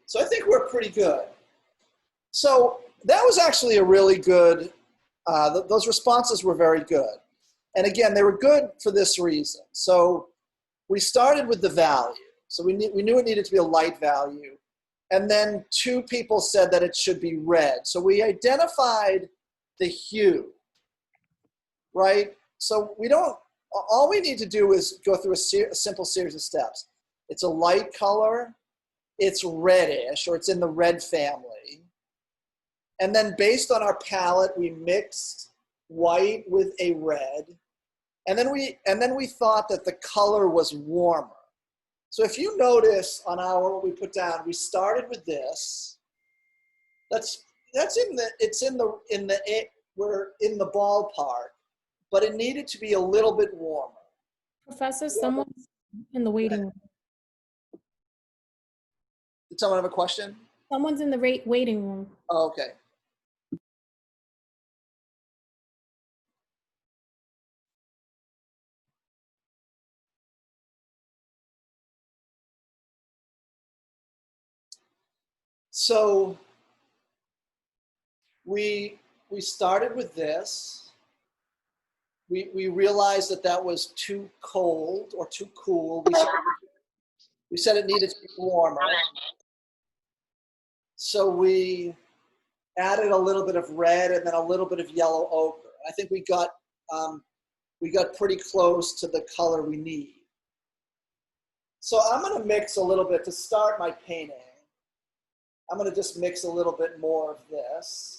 So I think we're pretty good. So that was actually a really good, those responses were very good. And again, they were good for this reason. So we started with the value. So we knew it needed to be a light value. And then 2 people said that it should be red. So we identified the hue, right? So all we need to do is go through a simple series of steps. It's a light color, it's reddish, or it's in the red family. And then based on our palette, we mixed white with a red. And then we thought that the color was warmer. So if you notice on what we put down, we started with this. We're in the ballpark, but it needed to be a little bit warmer. Professor, someone's in the waiting room. Did someone have a question? Someone's in the waiting room. Oh, okay. So we started with this. We realized that was too cold or too cool. We said it needed to be warmer. So we added a little bit of red and then a little bit of yellow ochre. I think we got pretty close to the color we need. So I'm going to mix a little bit to start my painting. I'm going to just mix a little bit more of this.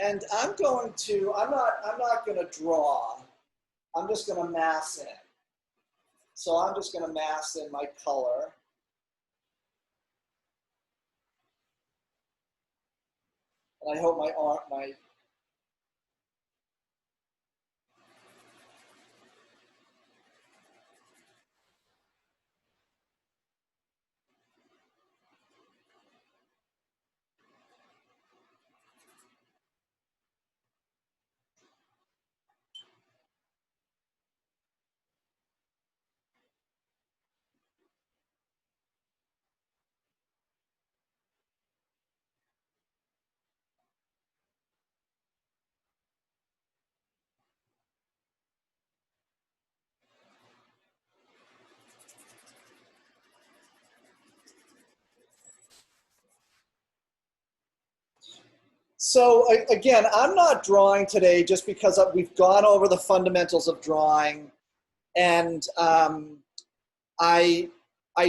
And I'm not going to draw. I'm just going to mass in. So I'm just going to mass in my color. And I hope my So again, I'm not drawing today just because we've gone over the fundamentals of drawing, and I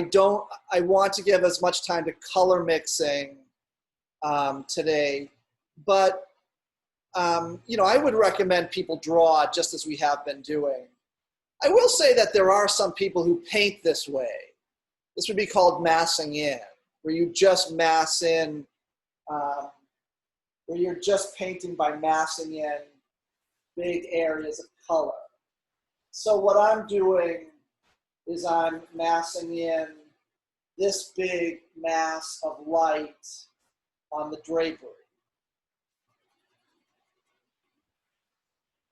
want to give as much time to color mixing today, but I would recommend people draw just as we have been doing. I will say that there are some people who paint this way. This would be called massing in, where you just mass in. Where you're just painting by massing in big areas of color. So what I'm doing is I'm massing in this big mass of light on the drapery.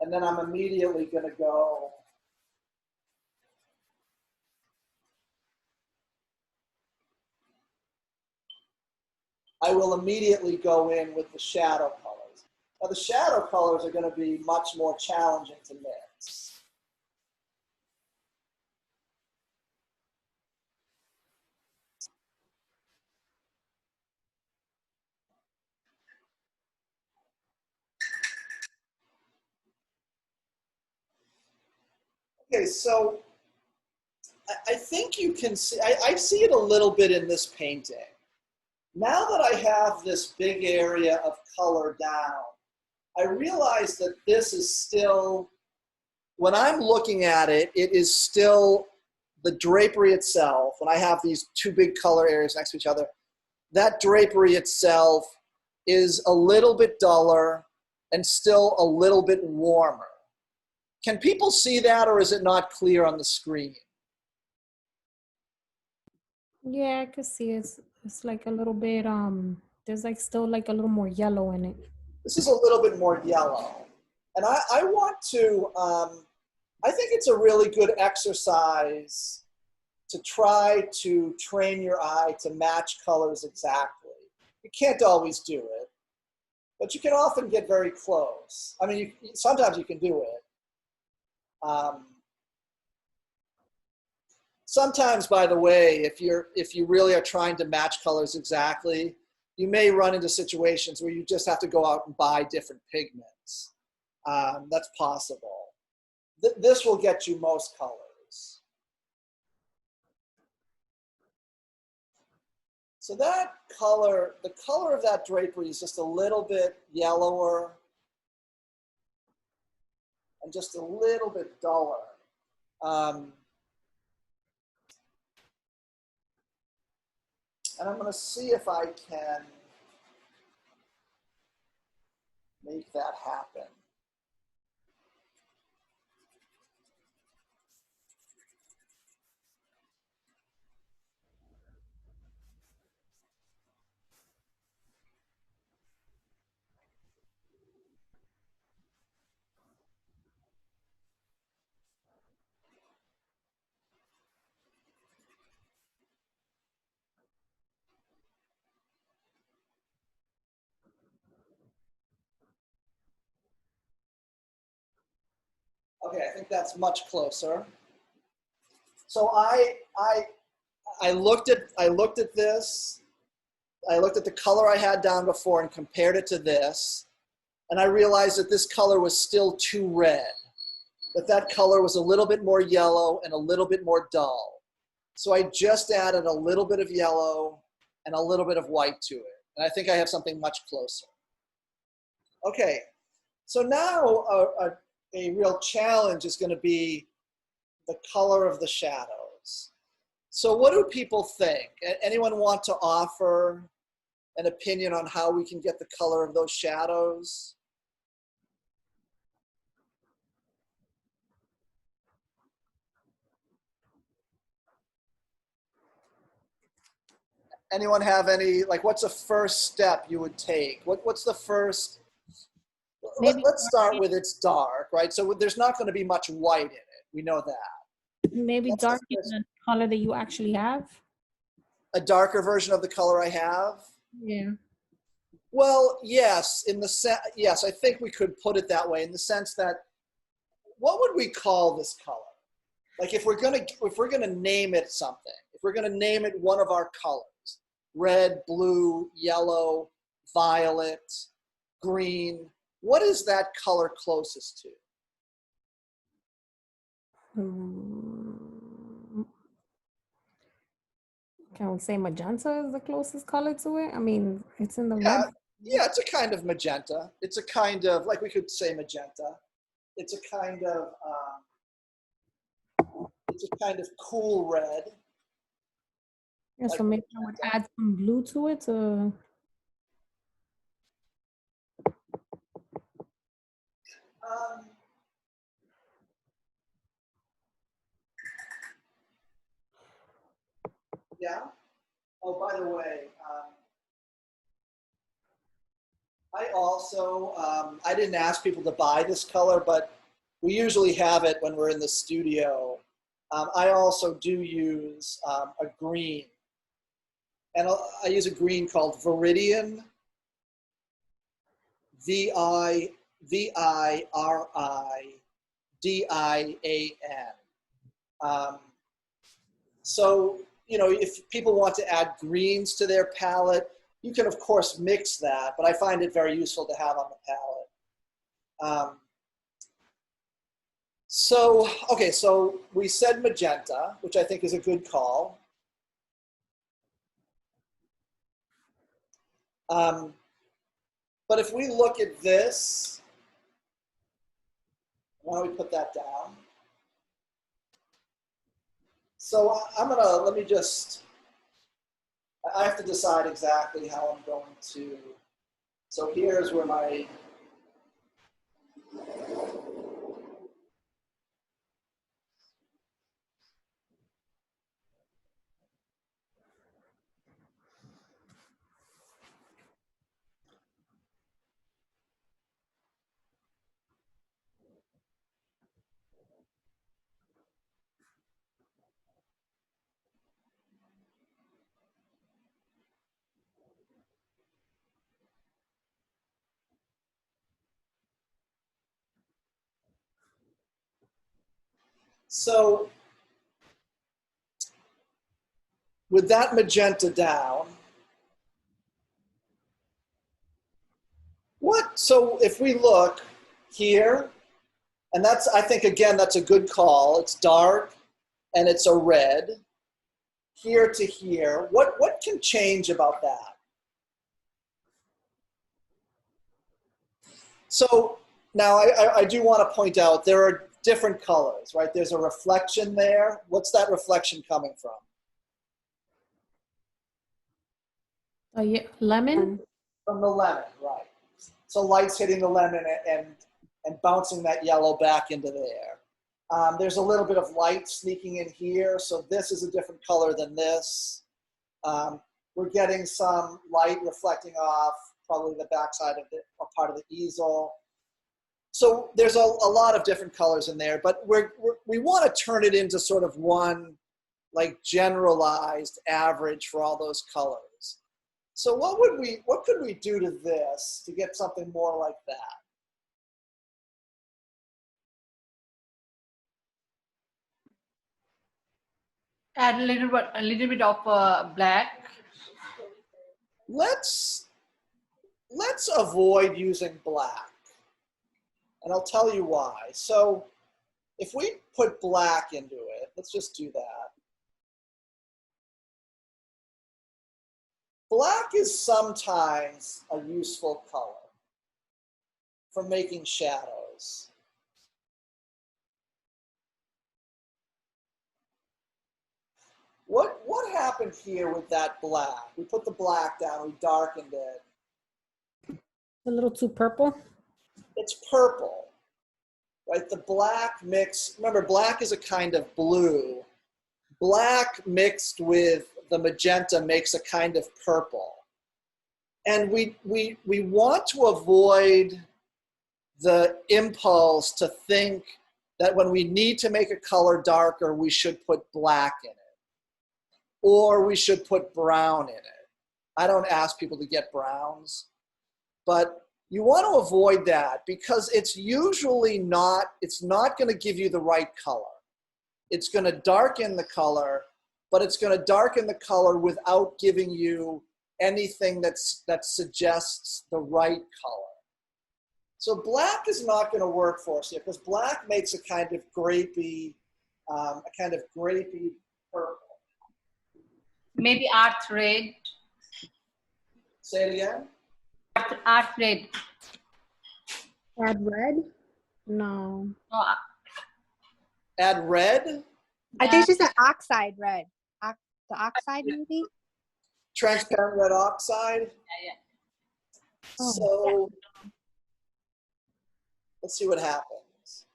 And then I'm immediately going to go I will immediately go in with the shadow colors. Now the shadow colors are going to be much more challenging to mix. Okay, so I think you can see, I see it a little bit in this painting. Now that I have this big area of color down, I realize that this is still, when I'm looking at it, it is still the drapery itself. When I have these two big color areas next to each other, that drapery itself is a little bit duller and still a little bit warmer. Can people see that, or is it not clear on the screen? Yeah, I could see it's like a little bit there's like still like a little more yellow in it. This is a little bit more yellow. And I want to, I think it's a really good exercise to try to train your eye to match colors exactly. You can't always do it, but you can often get very close. I mean, sometimes you can do it. Sometimes, by the way, if you really are trying to match colors exactly, you may run into situations where you just have to go out and buy different pigments. That's possible. This will get you most colors. So that color, the color of that drapery is just a little bit yellower and just a little bit duller. And I'm going to see if I can make that happen. Okay, I think that's much closer. So I looked at this. I looked at the color I had down before and compared it to this, and I realized that this color was still too red. That color was a little bit more yellow and a little bit more dull. So I just added a little bit of yellow and a little bit of white to it. And I think I have something much closer. Okay, so now a real challenge is going to be the color of the shadows. So what do people think? Anyone want to offer an opinion on how we can get the color of those shadows? Anyone have any, like, what's the first step you would take? What's the first, Maybe let's start with it's dark, right? So there's not going to be much white in it. We know that. maybe That's the dark first- is the color that you actually have. A darker version of the color I have? Yeah. Well, yes, yes, I think we could put it that way in the sense that, what would we call this color? Like if we're gonna name it something, if we're gonna name it one of our colors, red, blue, yellow, violet, green, what is that color closest to? Can I say magenta is the closest color to it? I mean, it's in the Yeah, red. yeah, it's a kind of magenta. It's a kind of, like we could say magenta. It's a kind of, cool red. Yeah, so like maybe I would magenta. add some blue to it to. Um, yeah. Oh, by the way, I also, I didn't ask people to buy this color, but we usually have it when we're in the studio. I also do use a green. And I use a green called Viridian, Viridian. So, you know, if people want to add greens to their palette, you can, of course, mix that, but I find it very useful to have on the palette. Okay, so we said magenta, which I think is a good call. But if we look at this, why don't we put that down? So let me just, I have to decide exactly how I'm going to, so here's where my, so with that magenta down, so if we look here, and that's, I think, again, that's a good call. It's dark and it's a red. Here to here, what can change about that? So now I do want to point out there are different colors, right? There's a reflection there. What's that reflection coming from? Oh yeah, lemon. From the lemon, right. So light's hitting the lemon and bouncing that yellow back into there. There's a little bit of light sneaking in here, so this is a different color than this. We're getting some light reflecting off probably the backside of the, or part of the easel. So there's a lot of different colors in there, but we want to turn it into sort of one like generalized average for all those colors. So what could we do to this to get something more like that? Add a little bit of black. Let's avoid using black. And I'll tell you why. So if we put black into it, let's just do that. Black is sometimes a useful color for making shadows. What happened here with that black? We put the black down, we darkened it. A little too purple. It's purple, right? The black mix, remember black is a kind of blue. Black mixed with the magenta makes a kind of purple. And we want to avoid the impulse to think that when we need to make a color darker, we should put black in it. Or we should put brown in it. I don't ask people to get browns, but you want to avoid that because it's usually not, it's not going to give you the right color. It's going to darken the color, but it's going to darken the color without giving you anything that suggests the right color. So black is not going to work for us here because black makes a kind of grapey purple. Maybe earth red. Say it again. Earth red. Add red? No. No, Add red, I think she said oxide red. The oxide maybe? transparent red oxide. Oh. So let's see what happens.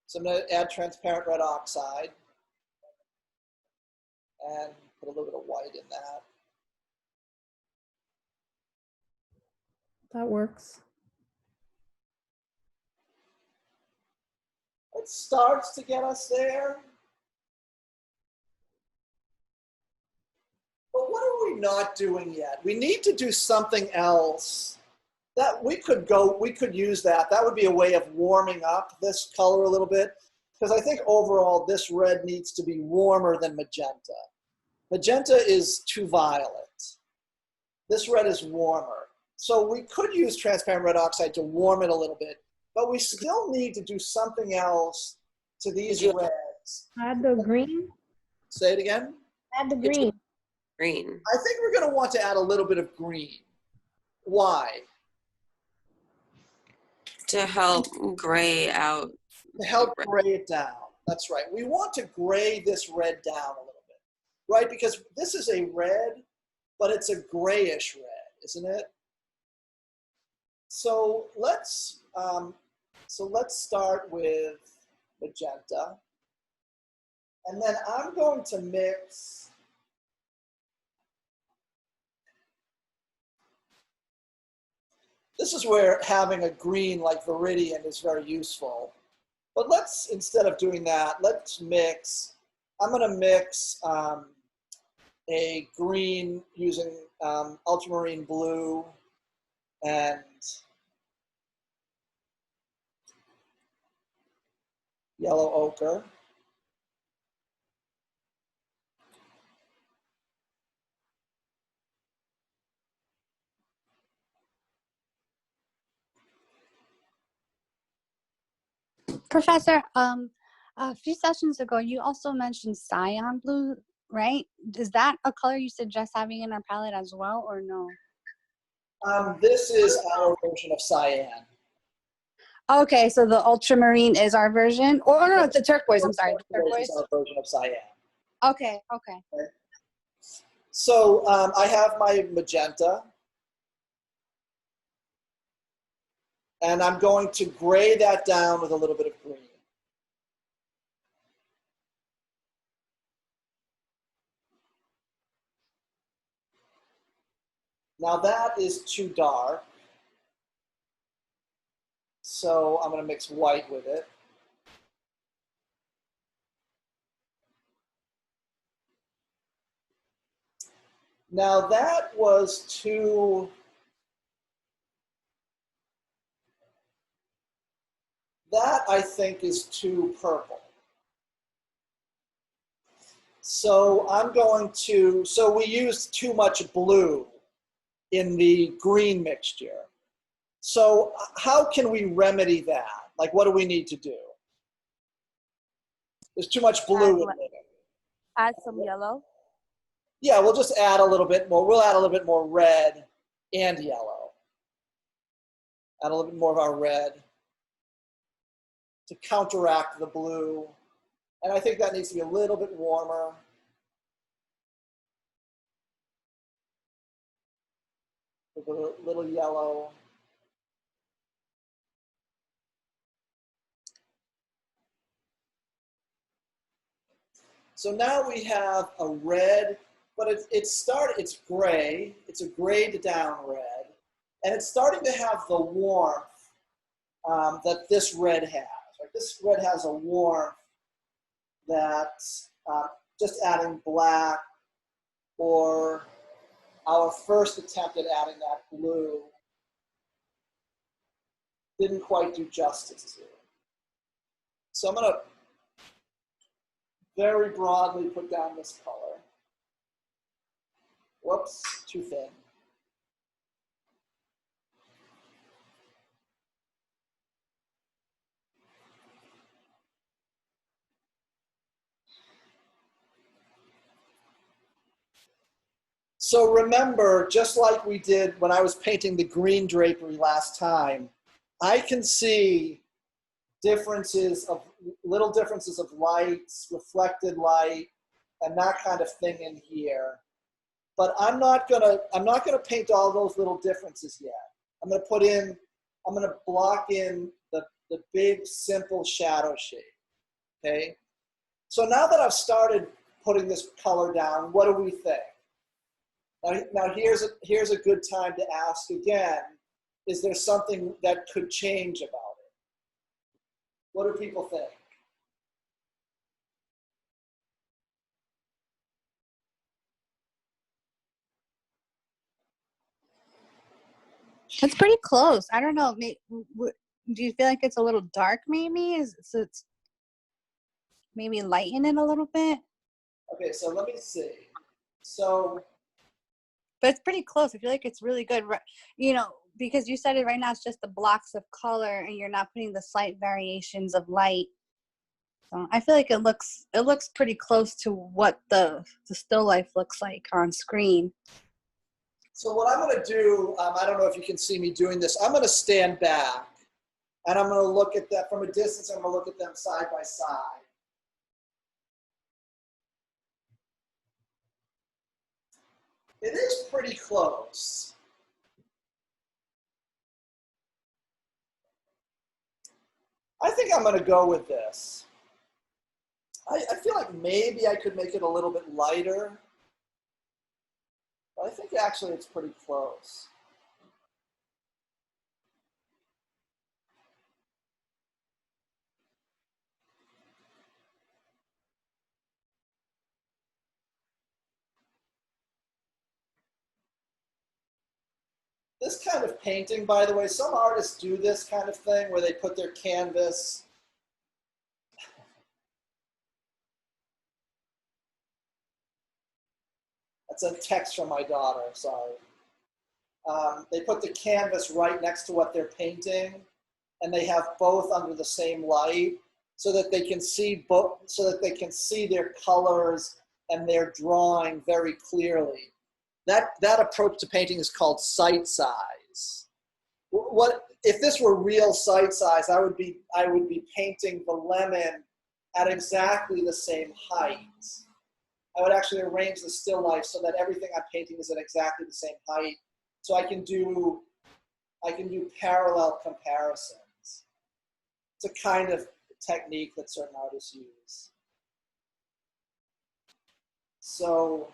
So I'm going to add transparent red oxide and put a little bit of white in that. That works. It starts to get us there. But what are we not doing yet? We need to do something else. That we could use that. That would be a way of warming up this color a little bit. Because I think overall this red needs to be warmer than magenta. Magenta is too violet. This red is warmer. So we could use transparent red oxide to warm it a little bit, but we still need to do something else to these reds. Add the green. Say it again. Add the green. Green. I think we're going to want to add a little bit of green. Why? To help gray out. To help gray it down. That's right. We want to gray this red down a little bit, right? Because this is a red, but it's a grayish red, isn't it? So let's start with magenta, and then I'm going to mix this is where having a green like Viridian is very useful. But let's, instead of doing that, let's mix, I'm going to mix a green using ultramarine blue and yellow ochre. Professor, a few sessions ago, you also mentioned cyan blue, right? Is that a color you suggest having in our palette as well, or no? This is our version of cyan. Okay, so the ultramarine is our version, or no, it's the turquoise. I'm sorry, the This turquoise. is our version of cyan. Okay, okay. So I have my magenta, and I'm going to gray that down with a little bit of green. Now that is too dark, so I'm going to mix white with it. Now that was too, that I think is too purple. So so we used too much blue in the green mixture. So how can we remedy that? Like, what do we need to do? There's too much blue in there. Add some yellow. Yeah, we'll just add a little bit more. We'll add a little bit more red and yellow. Add a little bit more of our red to counteract the blue. And I think that needs to be a little bit warmer. A little yellow. So now we have a red, but it's gray. It's a grayed down red. And it's starting to have the warmth that this red has. Right? This red has a warmth that just adding black or our first attempt at adding that blue didn't quite do justice to. So I'm going to very broadly put down this color. Whoops, too thin. So remember, just like we did when I was painting the green drapery last time, I can see little differences of lights, reflected light, and that kind of thing in here. But I'm not gonna paint all those little differences yet. I'm gonna block in the big simple shadow shape. Okay. So now that I've started putting this color down, what do we think? Now here's a good time to ask again, is there something that could change about it? What do people think? It's pretty close. I don't know. Do you feel like it's a little dark? Maybe it's maybe lighten it a little bit. Okay, so let me see. So, But it's pretty close. I feel like it's really good. You know, because you said it right now, it's just the blocks of color, and you're not putting the slight variations of light. So I feel like it looks pretty close to what the still life looks like on screen. so what I'm going to do, I don't know if you can see me doing this. I'm going to stand back, and I'm going to look at that from a distance. I'm going to look at them side by side. It is pretty close. I think I'm going to go with this. I feel like maybe I could make it a little bit lighter, but I think actually it's pretty close. This kind of painting, by the way, some artists do this kind of thing where they put their canvas. That's a text from my daughter, sorry. They put the canvas right next to what they're painting, and they have both under the same light so that they can see their colors and their drawing very clearly. That approach to painting is called sight size. What if this were real sight size? I would be painting the lemon at exactly the same height. I would actually arrange the still life so that everything I'm painting is at exactly the same height. So I can do parallel comparisons. It's a kind of technique that certain artists use. So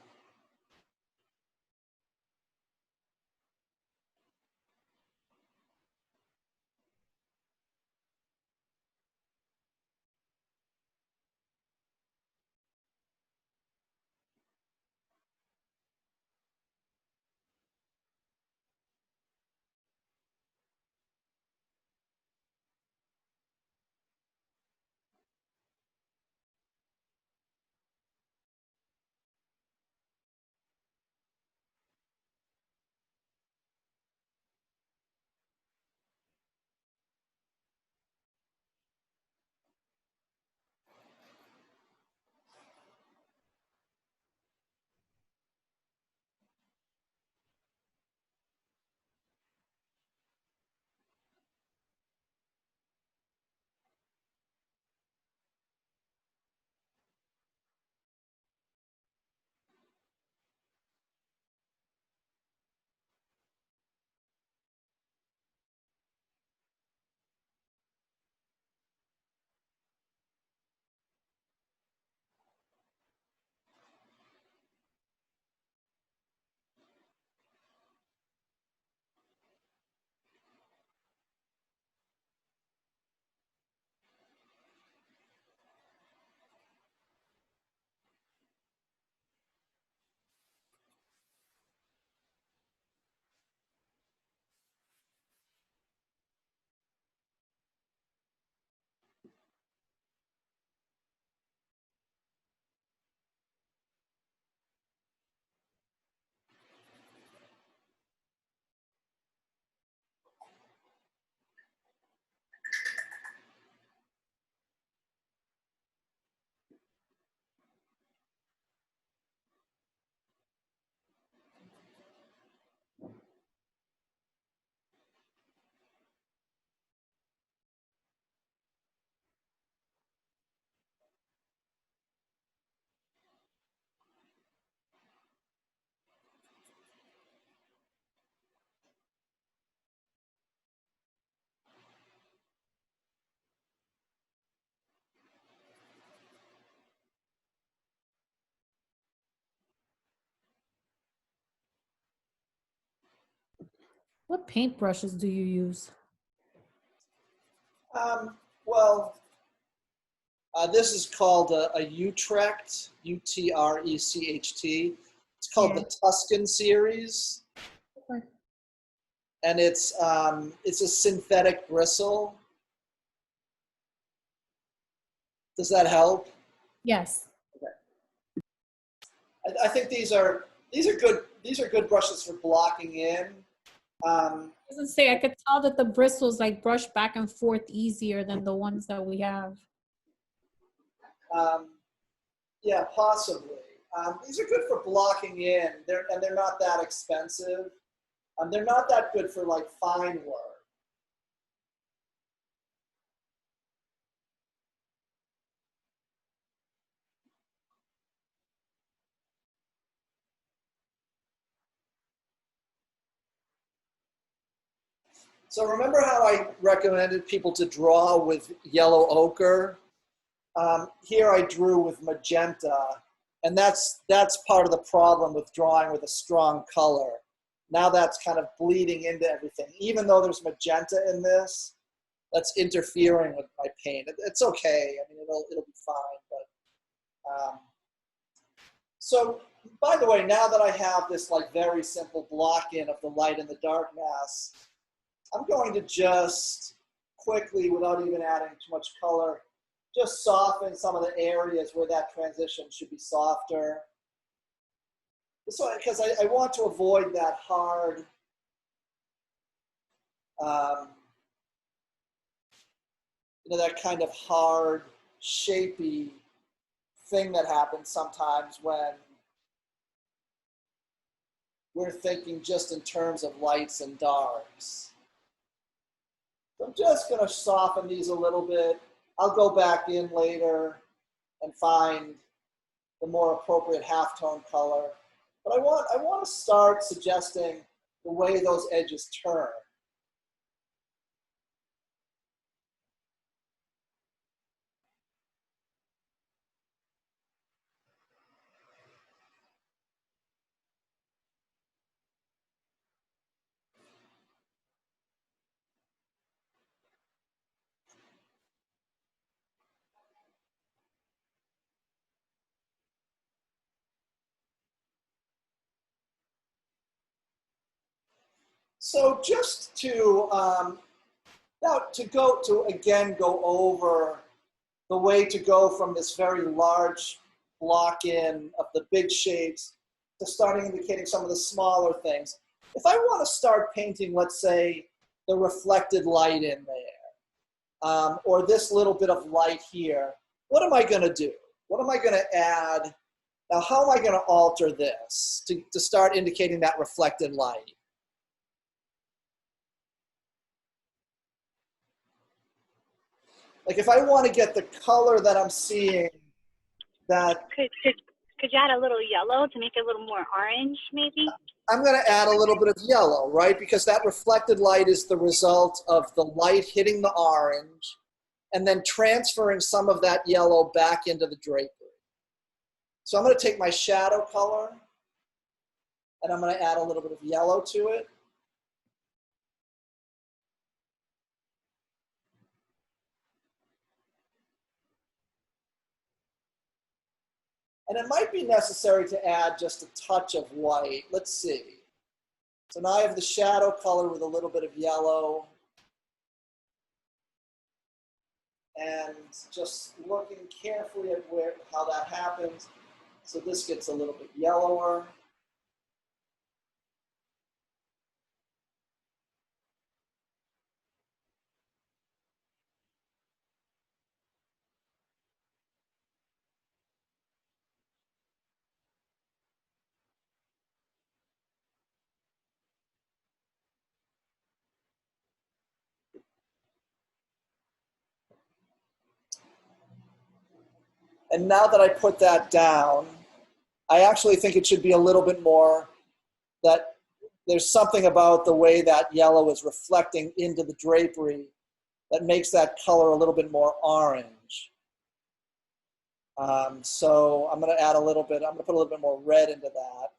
What paintbrushes do you use? Well, this is called a Utrecht, Utrecht. It's called Yeah. the Tuscan series, Okay. and it's a synthetic bristle. Does that help? Yes. I think these are good brushes for blocking in. I was gonna say I could tell that the bristles like brush back and forth easier than the ones that we have. Yeah, possibly. These are good for blocking in. They're not that expensive. They're not that good for like fine work. So remember how I recommended people to draw with yellow ochre? Here I drew with magenta, and that's part of the problem with drawing with a strong color. Now that's kind of bleeding into everything. Even though there's magenta in this, that's interfering with my paint. It's okay. I mean, it'll be fine. But so, by the way, now that I have this like very simple block in of the light and the dark mass, I'm going to just quickly, without even adding too much color, just soften some of the areas where that transition should be softer. Because I want to avoid that hard, that kind of hard, shapy thing that happens sometimes when we're thinking just in terms of lights and darks. So I'm just going to soften these a little bit. I'll go back in later and find the more appropriate halftone color. But I want to start suggesting the way those edges turn. So just to now to again go over the way to go from this very large block in of the big shapes to starting indicating some of the smaller things. If I want to start painting, let's say, the reflected light in there, or this little bit of light here, what am I going to do? What am I going to add? Now, how am I going to alter this to start indicating that reflected light? Like if I want to get the color that I'm seeing, that Could you add a little yellow to make it a little more orange, maybe? I'm going to add a little bit of yellow, right? Because that reflected light is the result of the light hitting the orange and then transferring some of that yellow back into the drapery. So I'm going to take my shadow color and I'm going to add a little bit of yellow to it. And it might be necessary to add just a touch of white. Let's see. So now I have the shadow color with a little bit of yellow. And just looking carefully at how that happens. So this gets a little bit yellower. And now that I put that down, I actually think it should be a little bit more that there's something about the way that yellow is reflecting into the drapery that makes that color a little bit more orange. So I'm going to add a little bit, I'm going to put a little bit more red into that.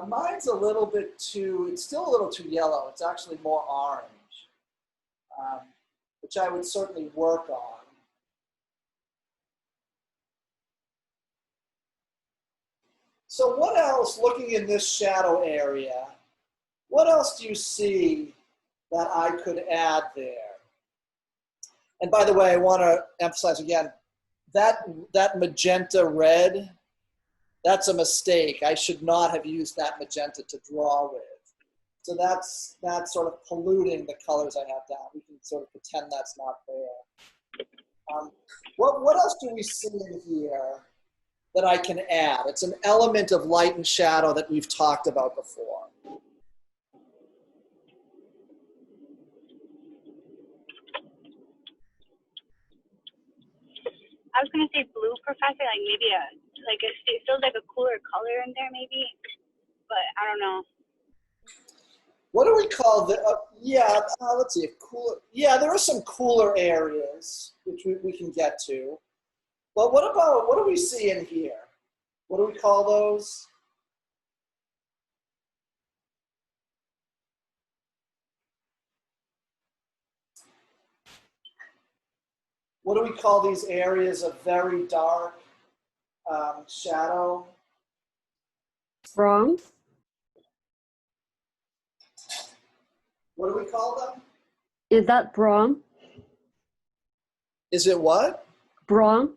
Mine's a little bit too, it's still a little too yellow. It's actually more orange, which I would certainly work on. So what else, looking in this shadow area, what else do you see that I could add there? And by the way, I want to emphasize again, that magenta red, that's a mistake. I should not have used that magenta to draw with. So that's sort of polluting the colors I have down. We can sort of pretend that's not there. What else do we see in here that I can add? It's an element of light and shadow that we've talked about before. I was gonna say blue, Professor. Like maybe it feels like a cooler color in there, maybe. But I don't know. What do we call the? Let's see. Cooler. Yeah, there are some cooler areas which we can get to. But what do we see in here? What do we call those? What do we call these areas of very dark shadow? Brown? What do we call them? Is that brown? Is it what? Brown?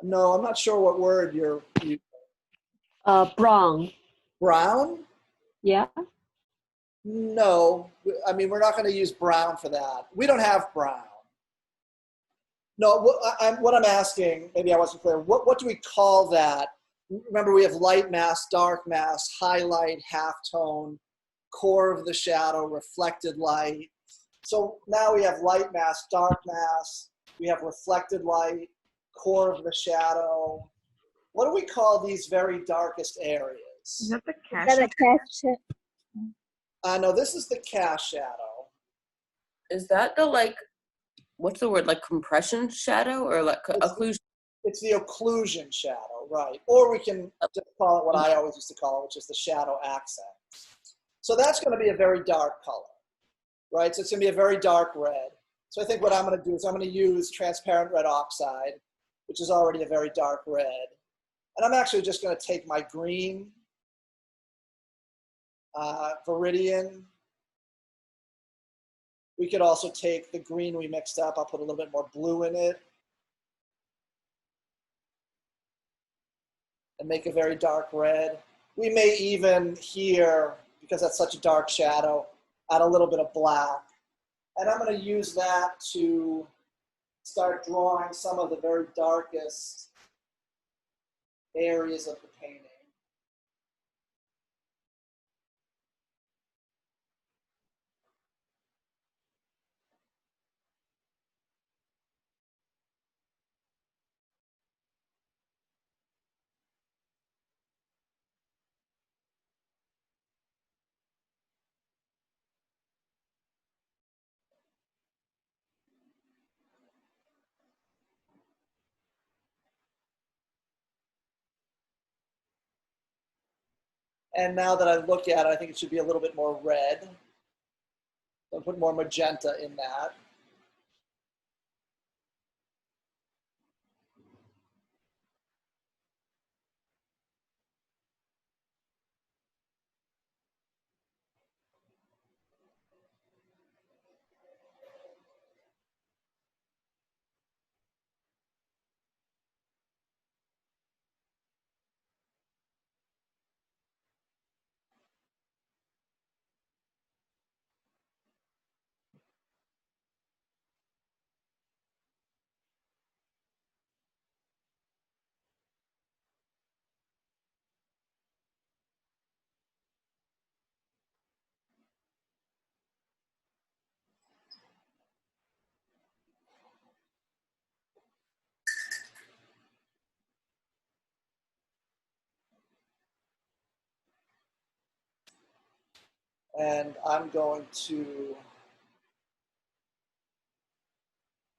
No, I'm not sure what word you Brown. brown? Yeah. No, I mean, we're not going to use brown for that. We don't have brown. No, what I'm asking, maybe I wasn't clear, what do we call that? Remember, we have light mask, dark mask, highlight, halftone, core of the shadow, reflected light. So now we have light mask, dark mask, we have reflected light, core of the shadow. What do we call these very darkest areas? Is that the Is cash? that a catch? No, this is the cast shadow. Is that the like, what's the word, like compression shadow or like occlusion? It's the occlusion shadow, right? Or we can just call it what I always used to call it, which is the shadow accent. So that's going to be a very dark color, right? So it's going to be a very dark red. So I think what I'm going to do is I'm going to use transparent red oxide, which is already a very dark red. And I'm actually just going to take my green, Viridian. We could also take the green we mixed up. I'll put a little bit more blue in it. And make a very dark red. We may even here, because that's such a dark shadow, add a little bit of black. And I'm going to use that to start drawing some of the very darkest areas of the painting. And now that I look at it, I think it should be a little bit more red. I'll put more magenta in that. And I'm going to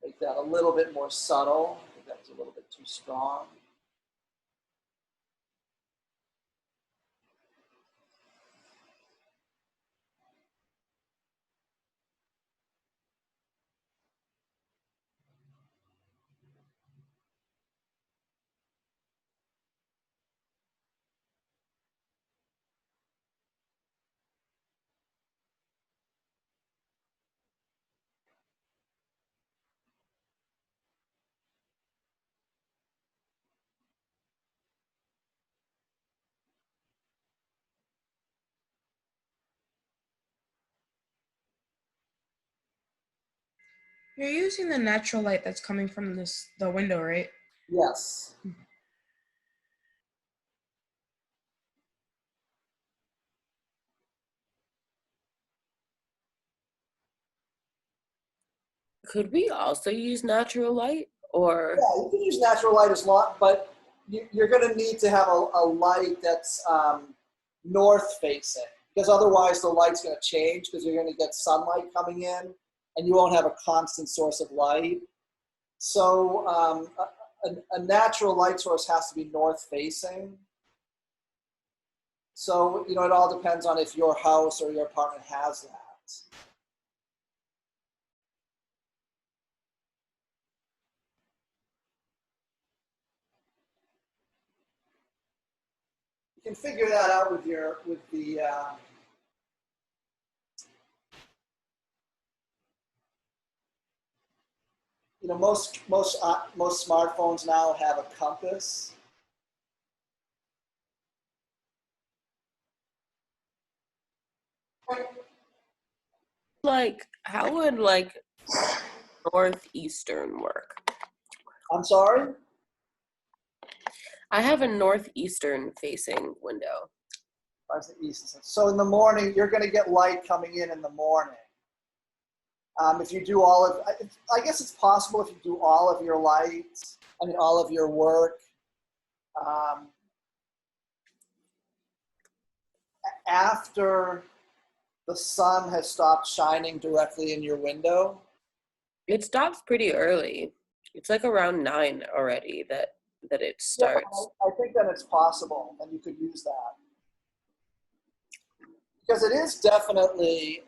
make that a little bit more subtle. I think that was a little bit too strong. You're using the natural light that's coming from the window, right? Yes. Could we also use natural light or Yeah, you can use natural light as long, but you're going to need to have a light that's north facing, because otherwise the light's going to change because you're going to get sunlight coming in and you won't have a constant source of light. So a natural light source has to be north facing. So, it all depends on if your house or your apartment has that. You can figure that out with the most smartphones now have a compass. how would northeastern work? I'm sorry? I have a northeastern facing window. Where's the east? So in the morning, you're going to get light coming in the morning. If you do I guess it's possible if you do all of your lights, all of your work, after the sun has stopped shining directly in your window. It stops pretty early. It's like around 9 already that it starts. Yeah, I think that it's possible, and you could use that. Because it is definitely,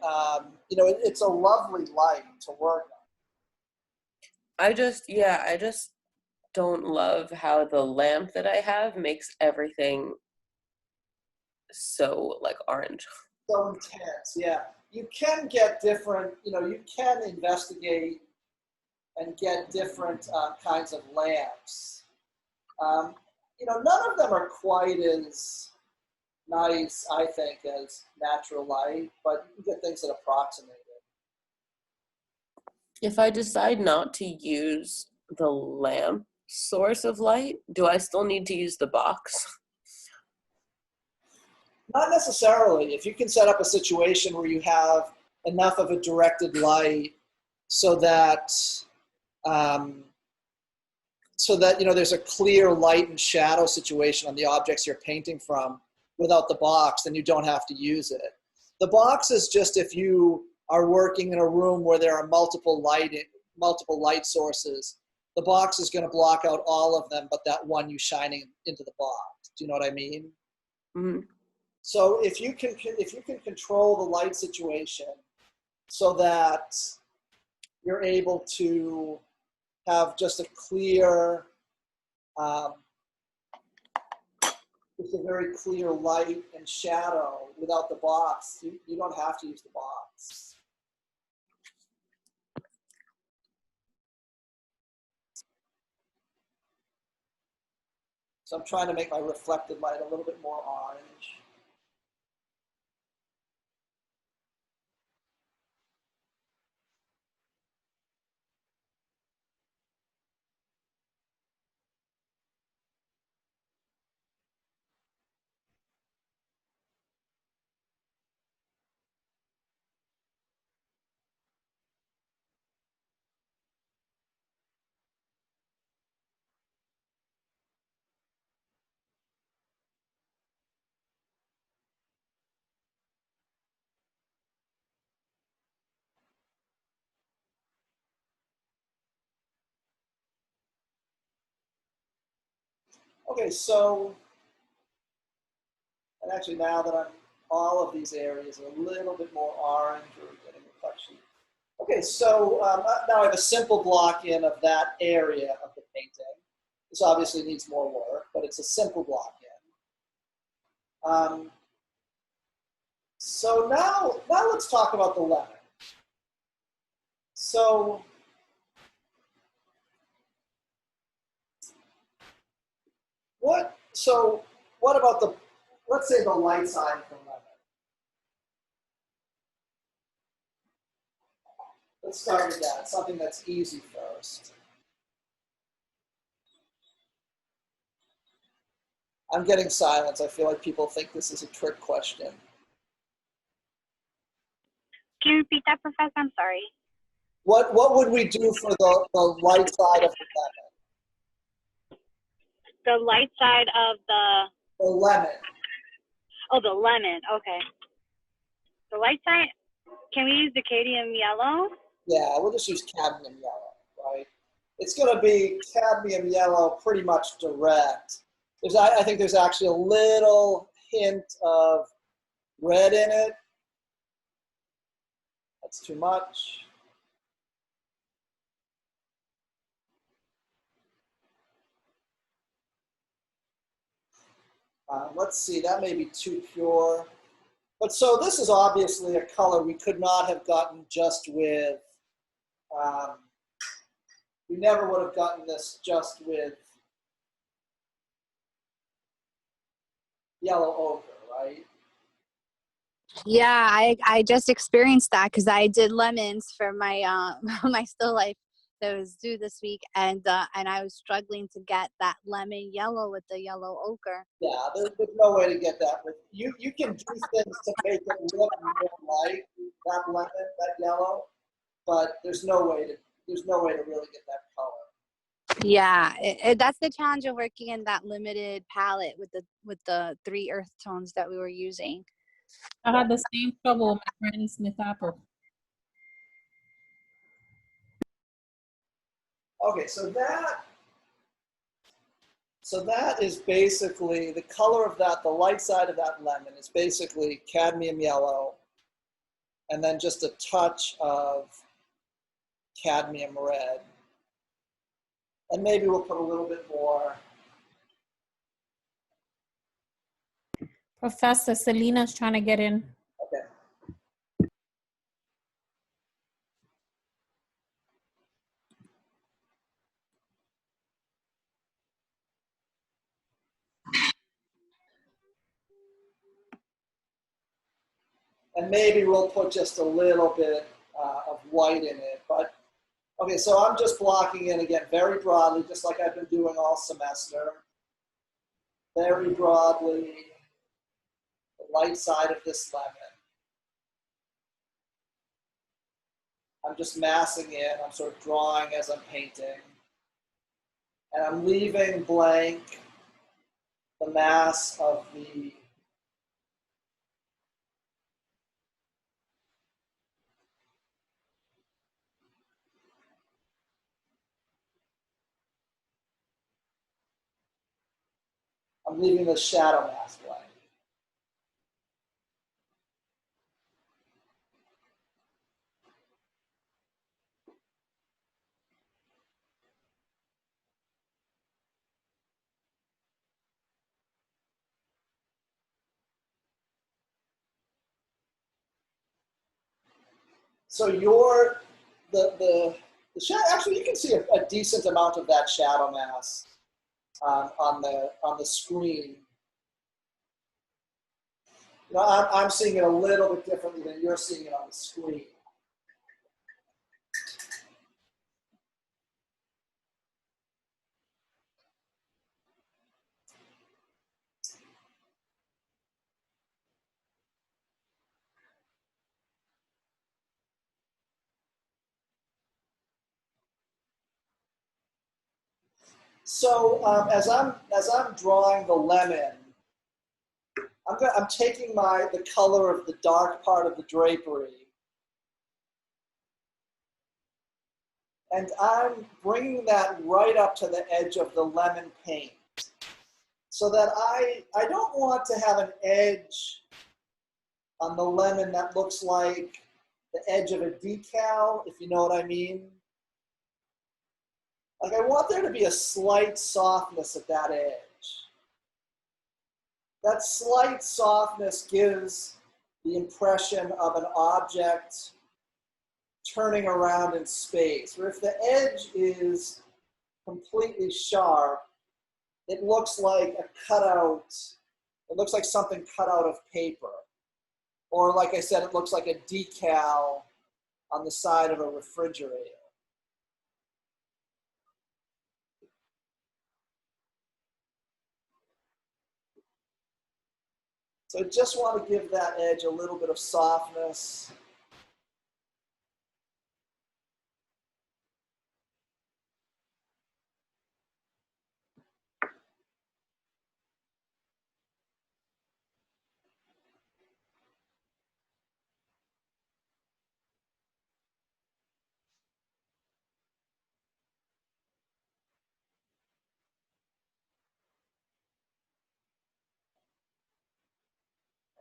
it's a lovely light to work on. I just don't love how the lamp that I have makes everything so orange. So intense, yeah. You can get different, you can investigate and get different kinds of lamps. None of them are quite as nice, I think, as natural light, but you can get things that approximate it. If I decide not to use the lamp source of light, do I still need to use the box? Not necessarily. If you can set up a situation where you have enough of a directed light so that there's a clear light and shadow situation on the objects you're painting from without the box, then you don't have to use it. The box is just if you are working in a room where there are multiple light sources, the box is going to block out all of them but that one you shining into the box. Do you know what I mean? Mm-hmm. So if you can control the light situation so that you're able to have just a clear, just a very clear light and shadow without the box, you don't have to use the box. So I'm trying to make my reflected light a little bit more orange. Okay, so, and actually now that all of these areas are a little bit more orange or getting reflection. Okay, so now I have a simple block in of that area of the painting. This obviously needs more work, but it's a simple block in. So now let's talk about the lemon. So what about let's say the light side of the lemon. Let's start with that, something that's easy first. I'm getting silence. I feel like people think this is a trick question. Can you repeat that, Professor? I'm sorry. What would we do for the light side of the lemon? The light side of The lemon. the lemon. Okay. The light side, can we use the cadmium yellow? Yeah, we'll just use cadmium yellow, right? It's going to be cadmium yellow pretty much direct. I think there's actually a little hint of red in it. That's too much. Let's see, that may be too pure. But so this is obviously a color we could not have gotten just with, we never would have gotten this just with yellow ochre, right? Yeah, I just experienced that because I did lemons for my my still life that was due this week, and I was struggling to get that lemon yellow with the yellow ochre. Yeah, there's no way to get that. But you can do things to make it look more like that lemon, that yellow, but there's no way to really get that color. Yeah, that's the challenge of working in that limited palette with the 3 earth tones that we were using. I had the same trouble with my Granny Smith apple. Okay, so that is basically the color of that, the light side of that lemon is basically cadmium yellow, and then just a touch of cadmium red. And maybe we'll put a little bit more. Professor Selena's trying to get in. Okay. And maybe we'll put just a little bit of white in it. But okay, so I'm just blocking in again very broadly, just like I've been doing all semester. Very broadly, the light side of this lemon. I'm just massing in, I'm sort of drawing as I'm painting. And I'm leaving blank the mass of the shadow mask blank. So the shadow, actually you can see a decent amount of that shadow mask on the screen. You know, I'm seeing it a little bit differently than you're seeing it on the screen. So as I'm drawing the lemon, I'm taking the color of the dark part of the drapery, and I'm bringing that right up to the edge of the lemon paint, so that I don't want to have an edge on the lemon that looks like the edge of a decal, if you know what I mean. Like I want there to be a slight softness at that edge. That slight softness gives the impression of an object turning around in space. Where if the edge is completely sharp, it looks like a cutout. It looks like something cut out of paper. Or like I said, it looks like a decal on the side of a refrigerator. So I just want to give that edge a little bit of softness.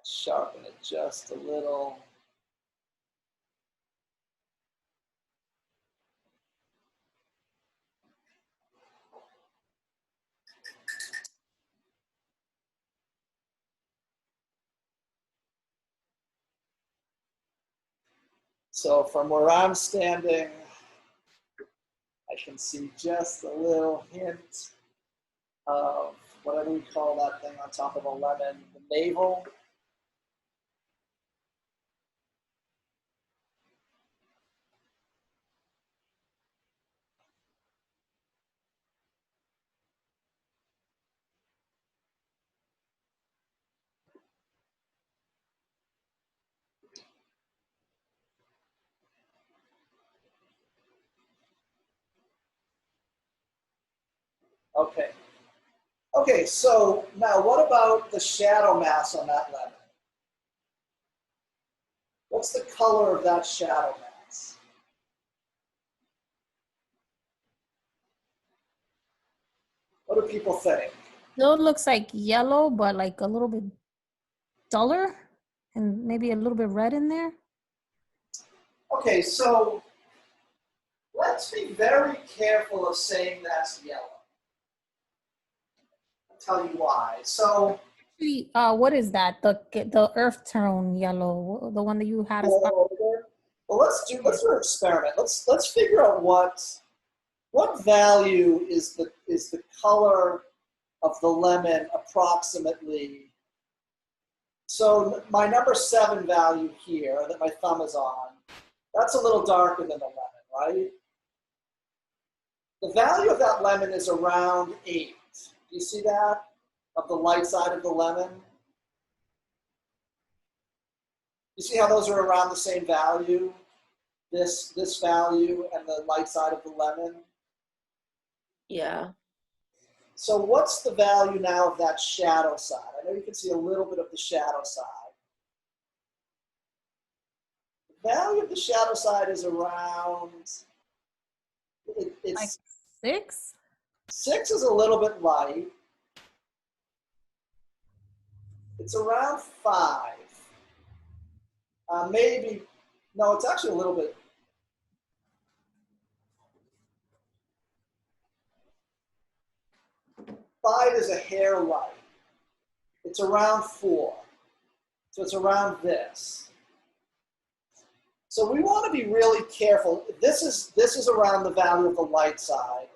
Sharpen it just a little. So from where I'm standing, I can see just a little hint of whatever we call that thing on top of a lemon, the navel. Okay. Okay, so now what about the shadow mass on that lemon? What's the color of that shadow mass? What do people think? Still looks like yellow, but like a little bit duller and maybe a little bit red in there. Okay, so let's be very careful of saying that's yellow. I'll tell you why. So, What is that? The earth tone yellow, the one that you had. well, let's do an experiment. Let's figure out what value is the color of the lemon approximately. So my number 7 value here that my thumb is on, that's a little darker than the lemon, right? The value of that lemon is around 8. Do you see that? Of the light side of the lemon? You see how those are around the same value? This value and the light side of the lemon? Yeah. So what's the value now of that shadow side? I know you can see a little bit of the shadow side. The value of the shadow side is around, Like 6? 6 is a little bit light. It's around 5. Maybe, no, it's actually a little bit. Five is a hair light. It's around 4. So it's around this. So we want to be really careful. This is around the value of the light side.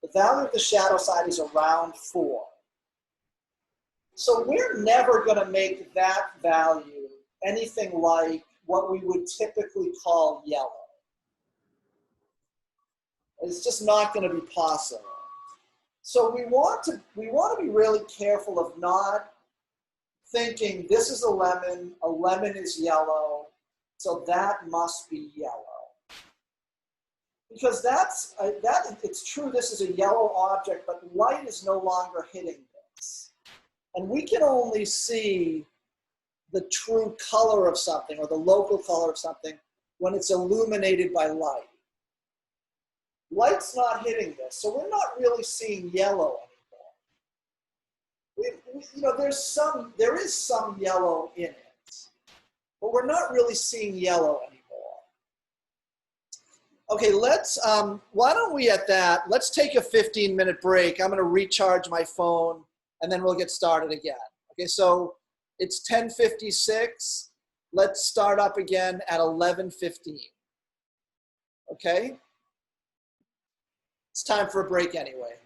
The value of the shadow side is around 4. So we're never going to make that value anything like what we would typically call yellow. It's just not going to be possible. So we want to be really careful of not thinking this is a lemon is yellow, so that must be yellow. Because it's true this is a yellow object, but light is no longer hitting this. And we can only see the true color of something or the local color of something when it's illuminated by light. Light's not hitting this, so we're not really seeing yellow anymore. There is some yellow in it, but we're not really seeing yellow anymore. Okay, why don't we let's take a 15-minute break. I'm gonna recharge my phone and then we'll get started again. Okay, so it's 10:56. Let's start up again at 11:15. Okay? It's time for a break anyway.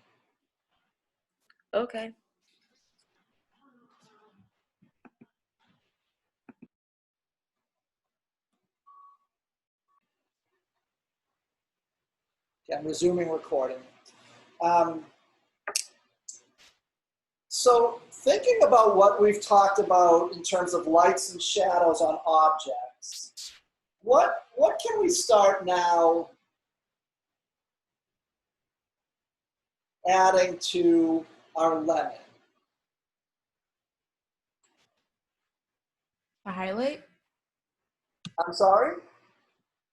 Okay. Okay, I'm resuming recording. So thinking about what we've talked about in terms of lights and shadows on objects, what can we start now adding to our lemon? A highlight? I'm sorry?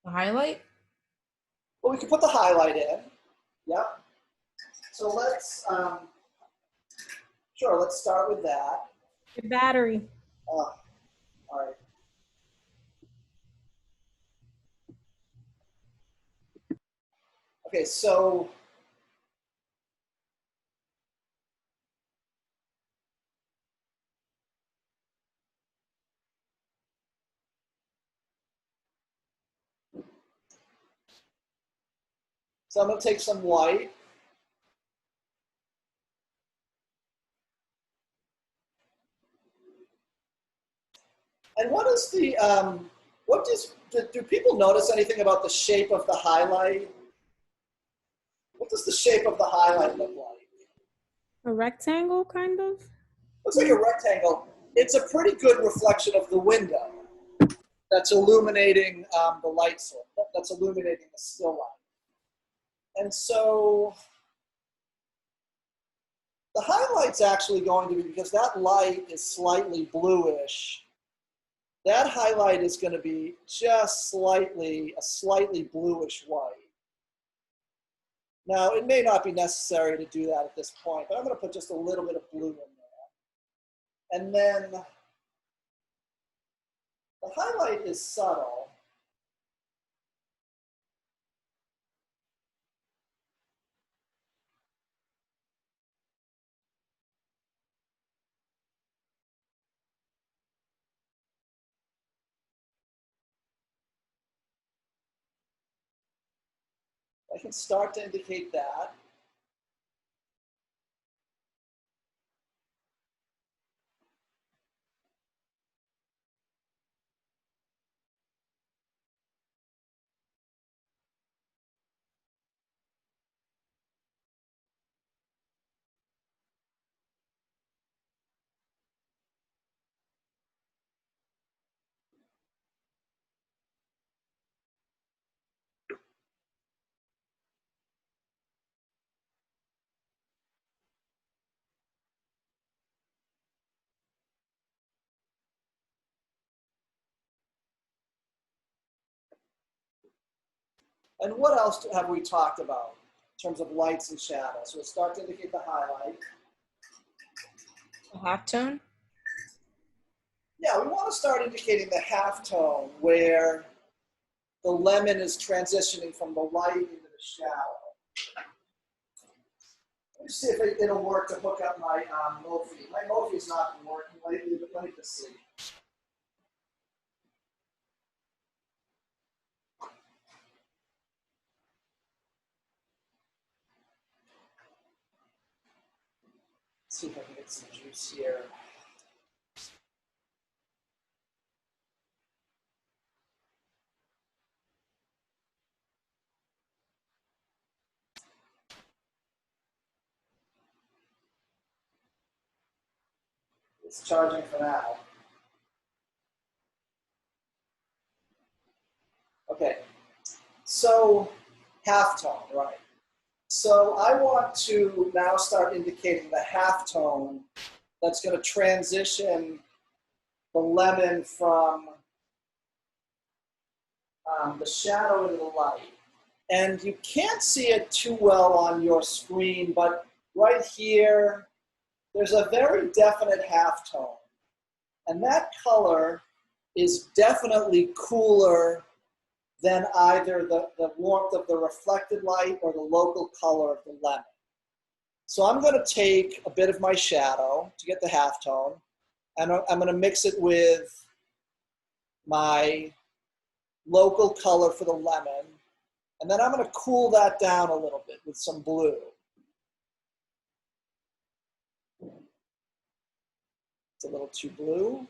A highlight? Well, we can put the highlight in. Yep. So let's, sure, let's start with that. Your battery. All right. Okay, so I'm going to take some white. And what is the, do people notice anything about the shape of the highlight? What does the shape of the highlight look like? A rectangle, kind of? Looks like a rectangle. It's a pretty good reflection of the window that's illuminating the light source, that's illuminating the still life. And so the highlight's actually going to be, because that light is slightly bluish, that highlight is going to be just a slightly bluish white. Now, it may not be necessary to do that at this point, but I'm going to put just a little bit of blue in there. And then the highlight is subtle. I can start to indicate that. And what else have we talked about in terms of lights and shadows? So we'll start to indicate the highlight. A halftone? Yeah, we want to start indicating the halftone where the lemon is transitioning from the light into the shadow. Let me see if it'll work to hook up my Mophie. My Mophie's not been working lately, but let me just see. Let's see if I can get some juice here. It's charging for now. Okay, so halftone, right. So I want to now start indicating the halftone that's going to transition the lemon from the shadow into the light. And you can't see it too well on your screen, but right here, there's a very definite halftone. And that color is definitely cooler than either the warmth of the reflected light or the local color of the lemon. So I'm going to take a bit of my shadow to get the halftone, and I'm going to mix it with my local color for the lemon, and then I'm going to cool that down a little bit with some blue. It's a little too blue.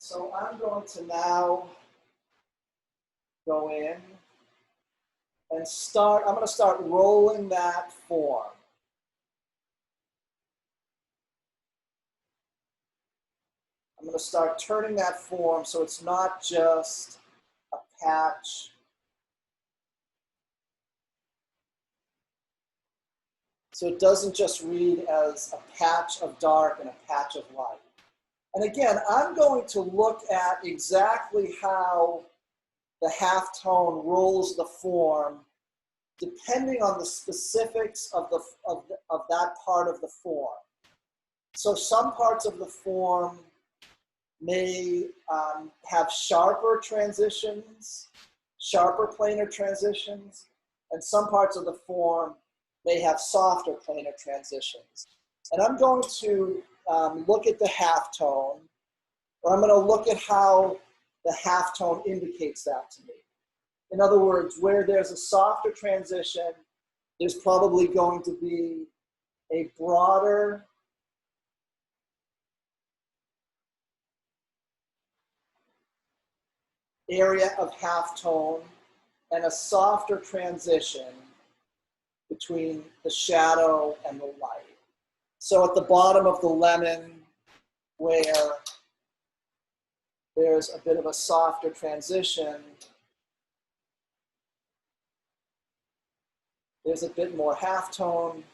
So I'm going to now go in and I'm going to start rolling that form. I'm going to start turning that form so it's not just a patch. So it doesn't just read as a patch of dark and a patch of light. And again, I'm going to look at exactly how the halftone rolls the form depending on the specifics of that part of the form. So some parts of the form may have sharper transitions, sharper planar transitions, and some parts of the form may have softer planar transitions. And I'm going to look at the halftone, or I'm going to look at how the halftone indicates that to me. In other words, where there's a softer transition, there's probably going to be a broader area of halftone and a softer transition between the shadow and the light. So at the bottom of the lemon, where there's a bit of a softer transition, there's a bit more halftone.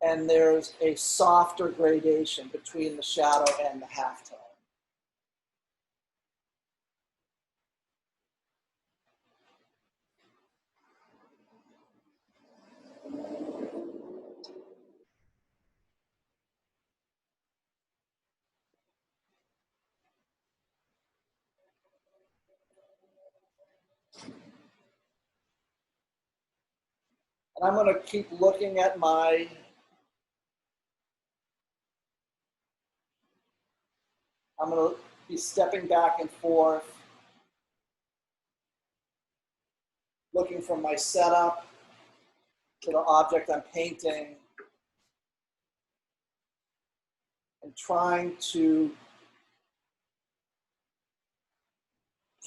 And there's a softer gradation between the shadow and the halftone. And I'm going to keep looking at I'm going to be stepping back and forth, looking from my setup to the object I'm painting, and trying to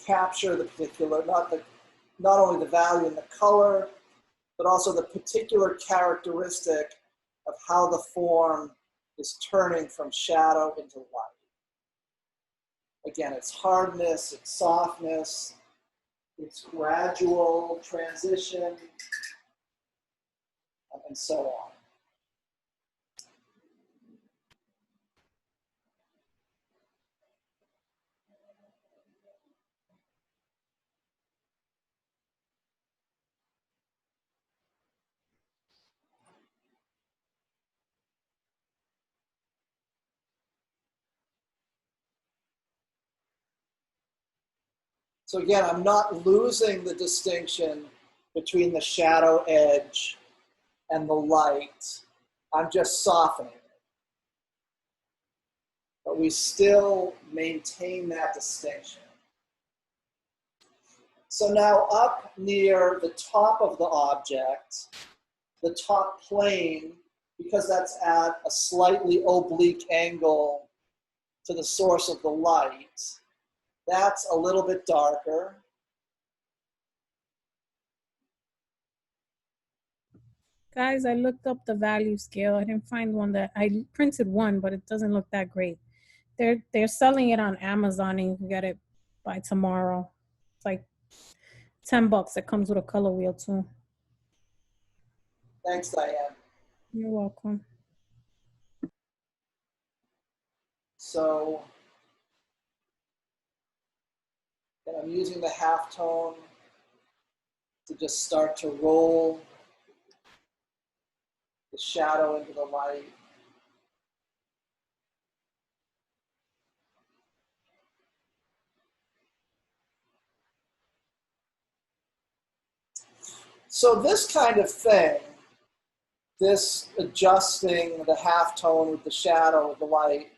capture the particular, not only the value and the color, but also the particular characteristic of how the form is turning from shadow into light. Again, it's hardness, it's softness, it's gradual transition, and so on. So again, I'm not losing the distinction between the shadow edge and the light. I'm just softening it. But we still maintain that distinction. So now up near the top of the object, the top plane, because that's at a slightly oblique angle to the source of the light, that's a little bit darker. Guys, I looked up the value scale. I didn't find one that I printed one, but it doesn't look that great. They're selling it on Amazon and you can get it by tomorrow. It's like $10. It comes with a color wheel too. Thanks, Diane. You're welcome. So and I'm using the halftone to just start to roll the shadow into the light. So this kind of thing, this adjusting the halftone with the shadow of the light,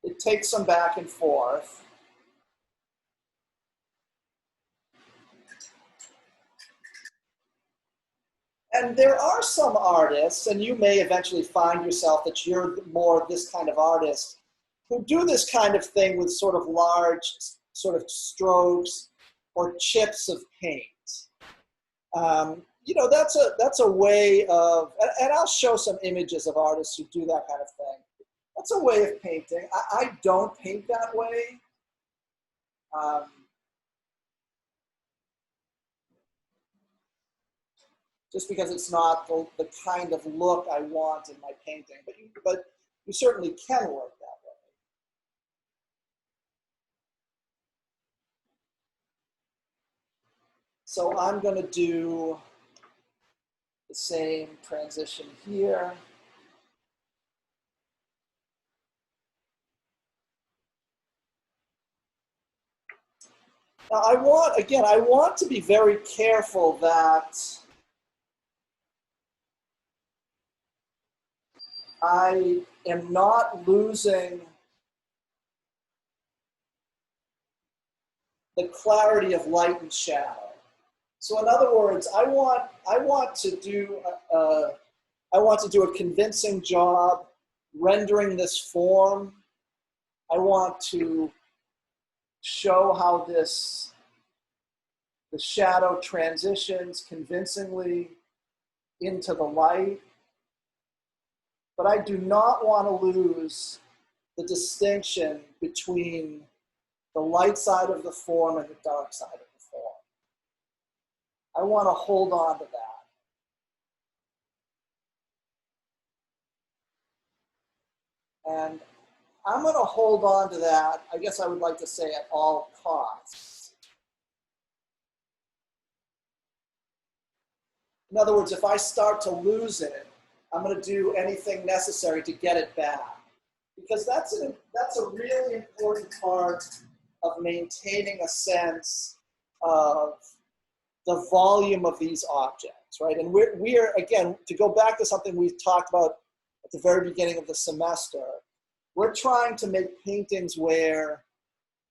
it takes some back and forth. And there are some artists, and you may eventually find yourself that you're more this kind of artist, who do this kind of thing with sort of large sort of strokes or chips of paint. You know, that's a way of, and I'll show some images of artists who do that kind of thing. That's a way of painting. I don't paint that way. Just because it's not the kind of look I want in my painting, but you certainly can work that way. So I'm going to do the same transition here. Now I want to be very careful that I am not losing the clarity of light and shadow. So in other words, I want to do a convincing job rendering this form. I want to show how the shadow transitions convincingly into the light. But I do not want to lose the distinction between the light side of the form and the dark side of the form. I want to hold on to that. And I'm going to hold on to that, I guess I would like to say, at all costs. In other words, if I start to lose it, I'm going to do anything necessary to get it back. Because that's a really important part of maintaining a sense of the volume of these objects, right? And we're again, to go back to something we talked about at the very beginning of the semester, we're trying to make paintings where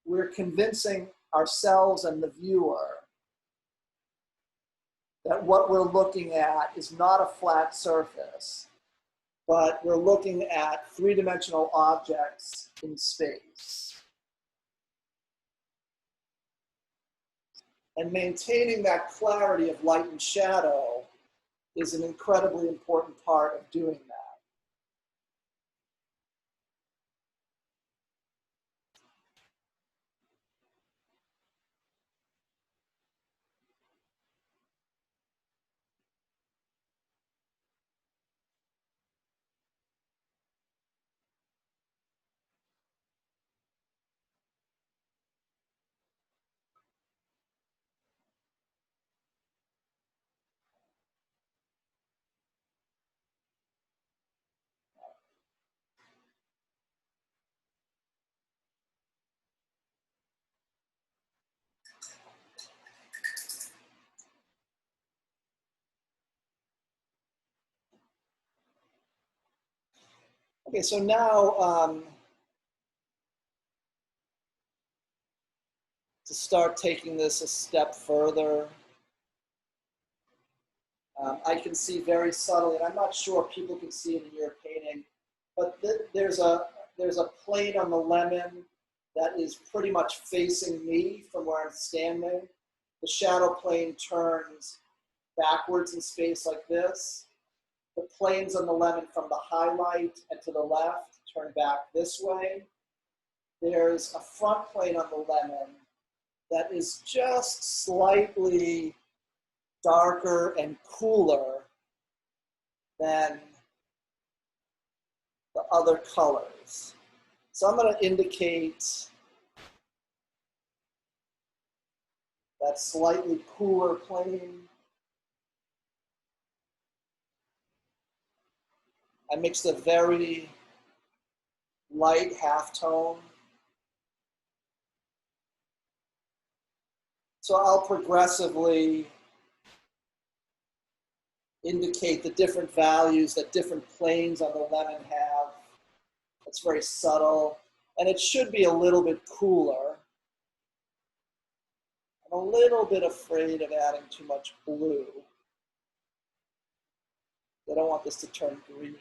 we're convincing ourselves and the viewer that what we're looking at is not a flat surface, but we're looking at three-dimensional objects in space. And maintaining that clarity of light and shadow is an incredibly important part of doing that. Okay, so now to start taking this a step further, I can see very subtly, and I'm not sure people can see it in your painting, but there's a plane on the lemon that is pretty much facing me from where I'm standing. The shadow plane turns backwards in space like this. The planes on the lemon from the highlight and to the left turn back this way. There's a front plane on the lemon that is just slightly darker and cooler than the other colors. So I'm going to indicate that slightly cooler plane. I mixed a very light halftone. So I'll progressively indicate the different values that different planes on the lemon have. It's very subtle, and it should be a little bit cooler. I'm a little bit afraid of adding too much blue. I don't want this to turn green.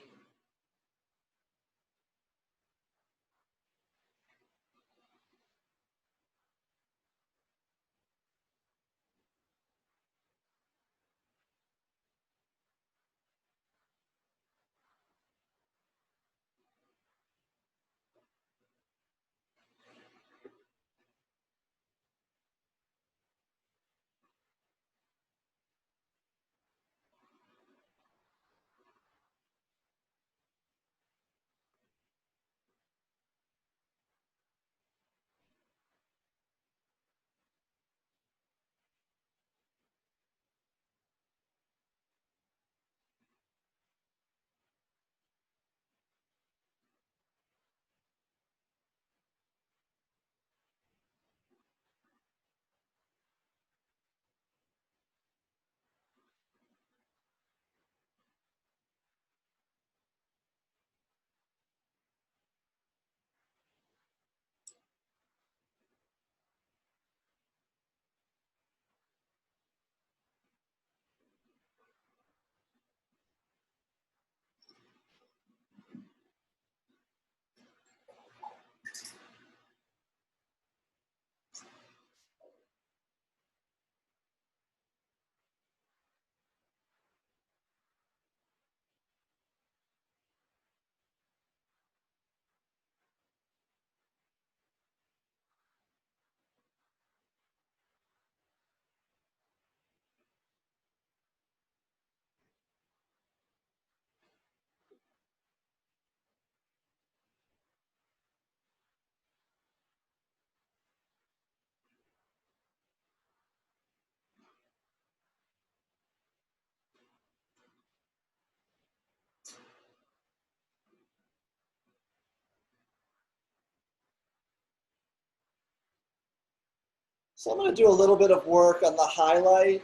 So I'm going to do a little bit of work on the highlight.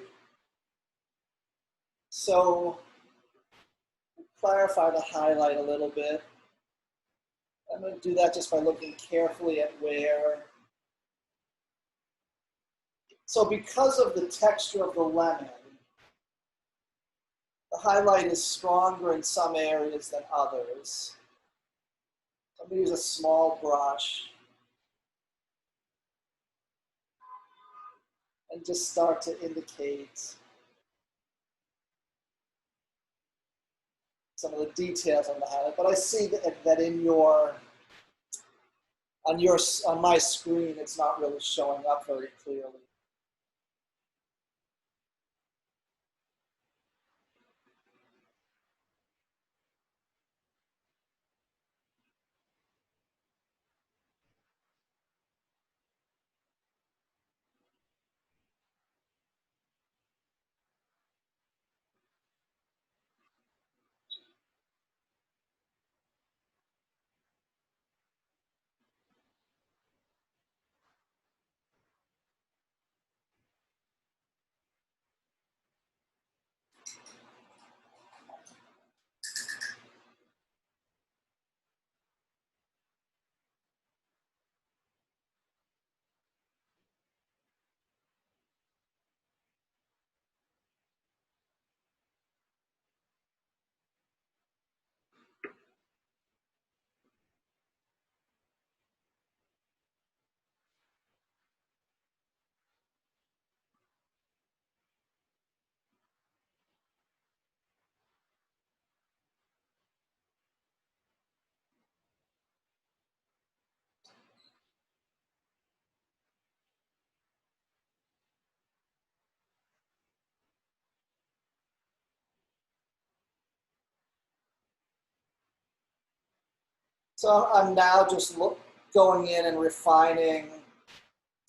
So clarify the highlight a little bit. I'm going to do that just by looking carefully at where. So because of the texture of the lemon, the highlight is stronger in some areas than others. So I'm going to use a small brush and just start to indicate some of the details on the highlight. But I see that in your, on my screen, it's not really showing up very clearly. So I'm now just going in and refining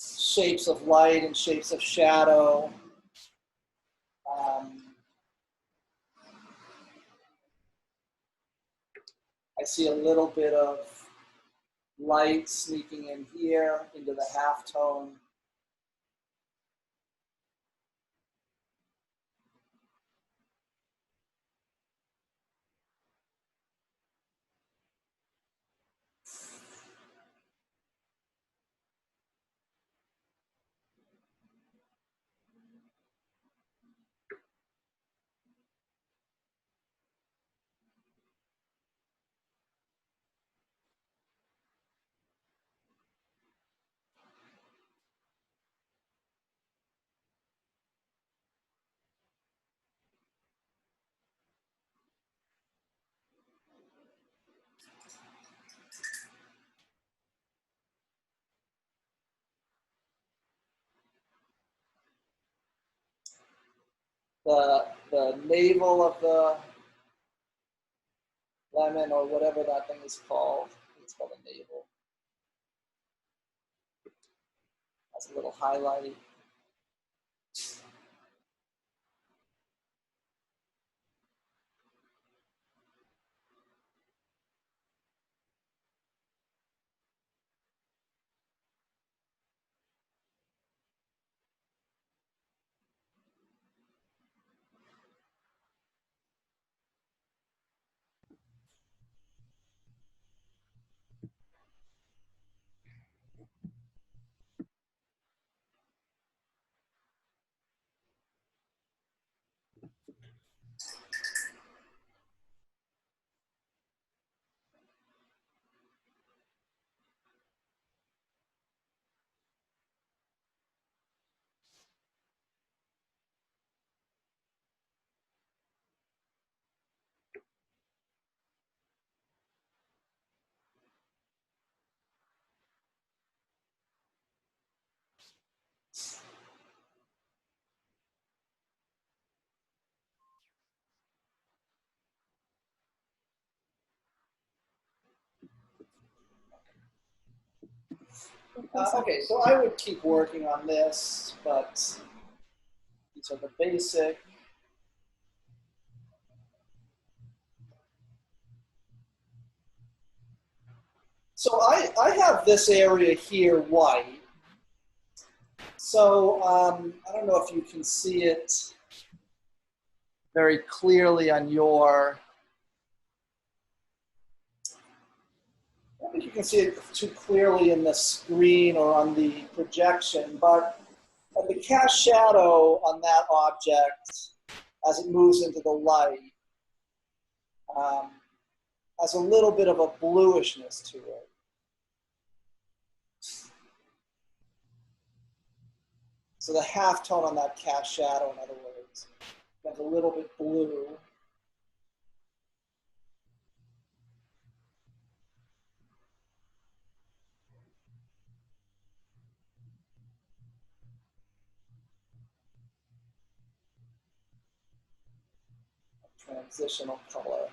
shapes of light and shapes of shadow. I see a little bit of light sneaking in here into the halftone. the navel of the lemon or whatever that thing is called. It's called a navel. Has a little highlight. Okay, so I would keep working on this, but these are the basic. So I have this area here white. So I don't know if you can see it very clearly on your, I don't think you can see it too clearly in the screen or on the projection, but the cast shadow on that object as it moves into the light has a little bit of a bluishness to it. So the halftone on that cast shadow, in other words, becomes a little bit blue. Transitional color.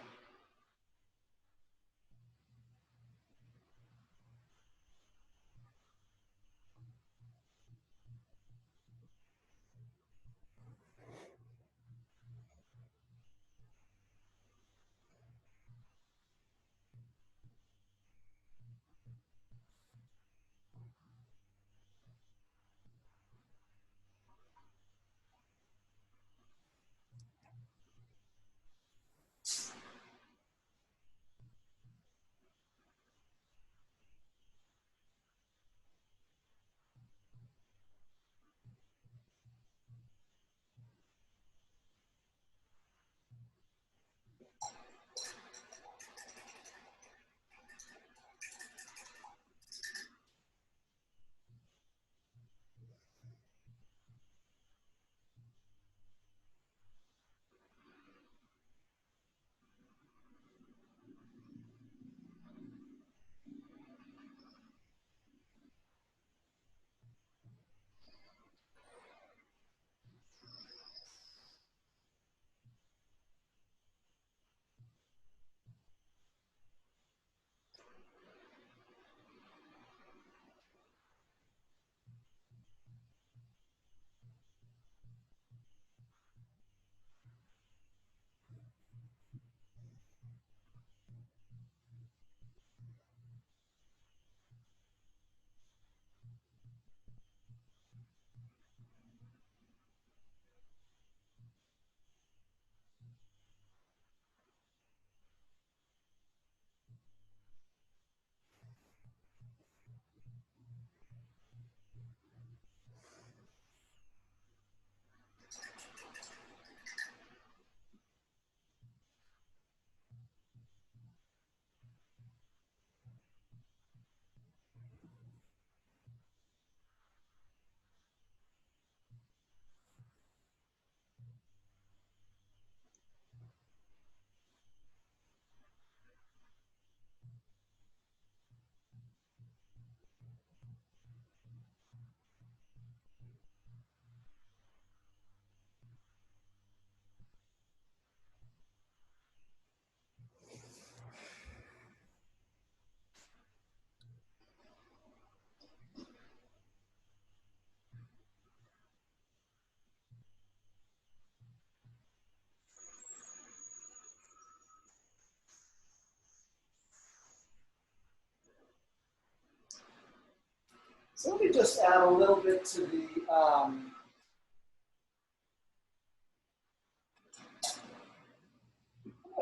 So let me just add a little bit to the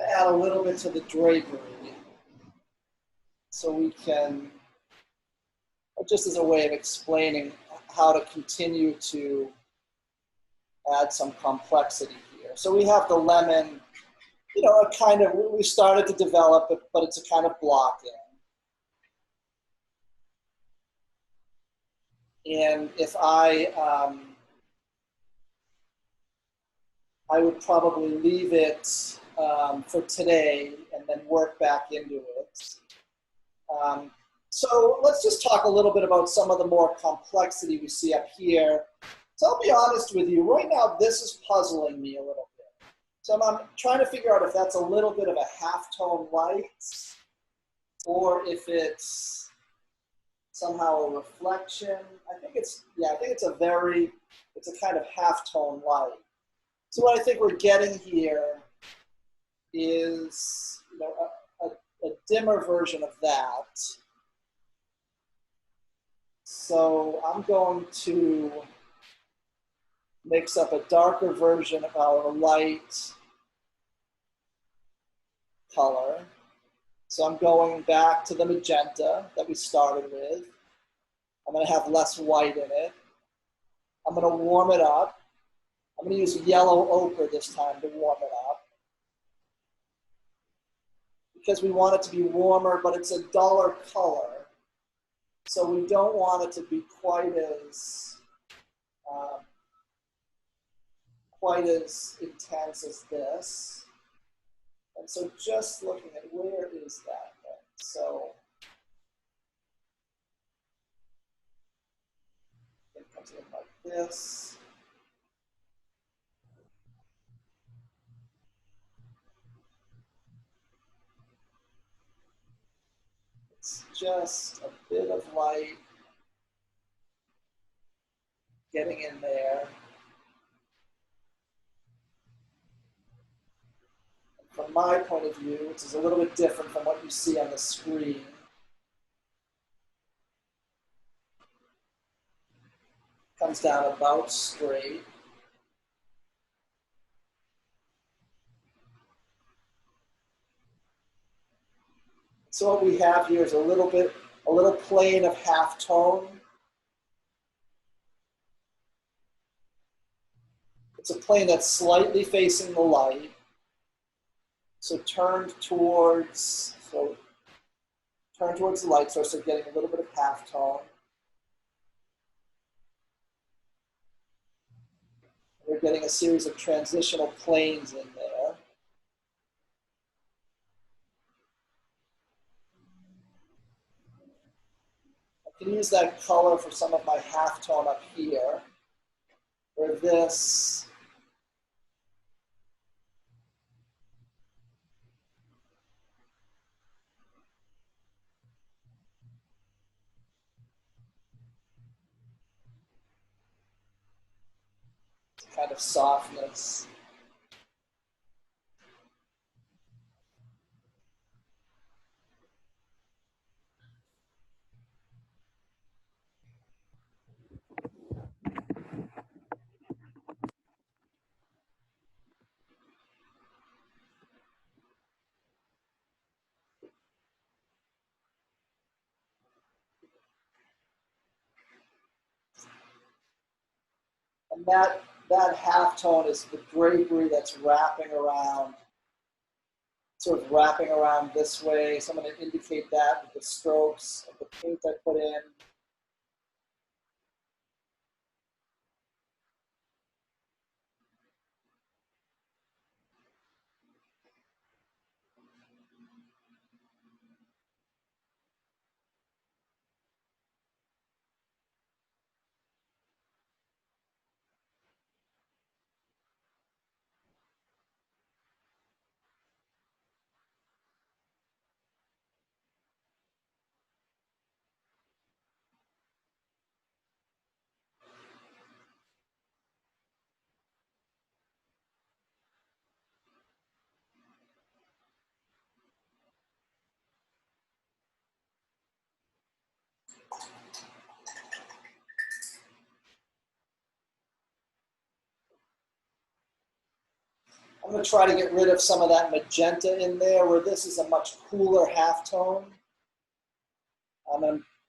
add a little bit to the drapery, so we can, just as a way of explaining how to continue to add some complexity here. So we have the lemon, you know, a kind of, we started to develop it, but it's a kind of blocking. And if I would probably leave it for today and then work back into it. So let's just talk a little bit about some of the more complexity we see up here. So I'll be honest with you, right now this is puzzling me a little bit. So I'm trying to figure out if that's a little bit of a halftone light or if it's somehow a reflection. I think it's, yeah, I think it's a kind of halftone light. So what I think we're getting here is, you know, a dimmer version of that. So I'm going to mix up a darker version of our light color. So I'm going back to the magenta that we started with. I'm going to have less white in it. I'm going to warm it up. I'm going to use yellow ochre this time to warm it up, because we want it to be warmer, but it's a duller color. So we don't want it to be quite as intense as this. And so just looking at where is that then? So it comes in like this. It's just a bit of light getting in there. From my point of view, which is a little bit different from what you see on the screen, comes down about straight. So what we have here is a little plane of half tone. It's a plane that's slightly facing the light. So turned towards the light source, so getting a little bit of half tone. We're getting a series of transitional planes in there. I can use that color for some of my half tone up here, where this kind of softness. And that half tone is the drapery that's wrapping around, sort of wrapping around this way. So I'm going to indicate that with the strokes of the paint I put in. going to try to get rid of some of that magenta in there where this is a much cooler halftone.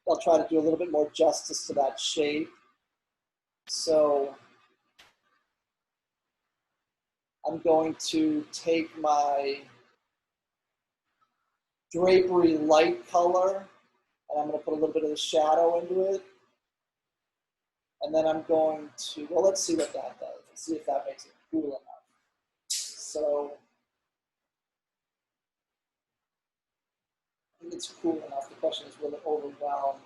I'll try to do a little bit more justice to that shape. So I'm going to take my drapery light color and I'm going to put a little bit of the shadow into it. And then I'm going to, well, let's see what that does. Let's see if that makes it cool enough. So I think it's cool enough. The question is, will it overwhelm?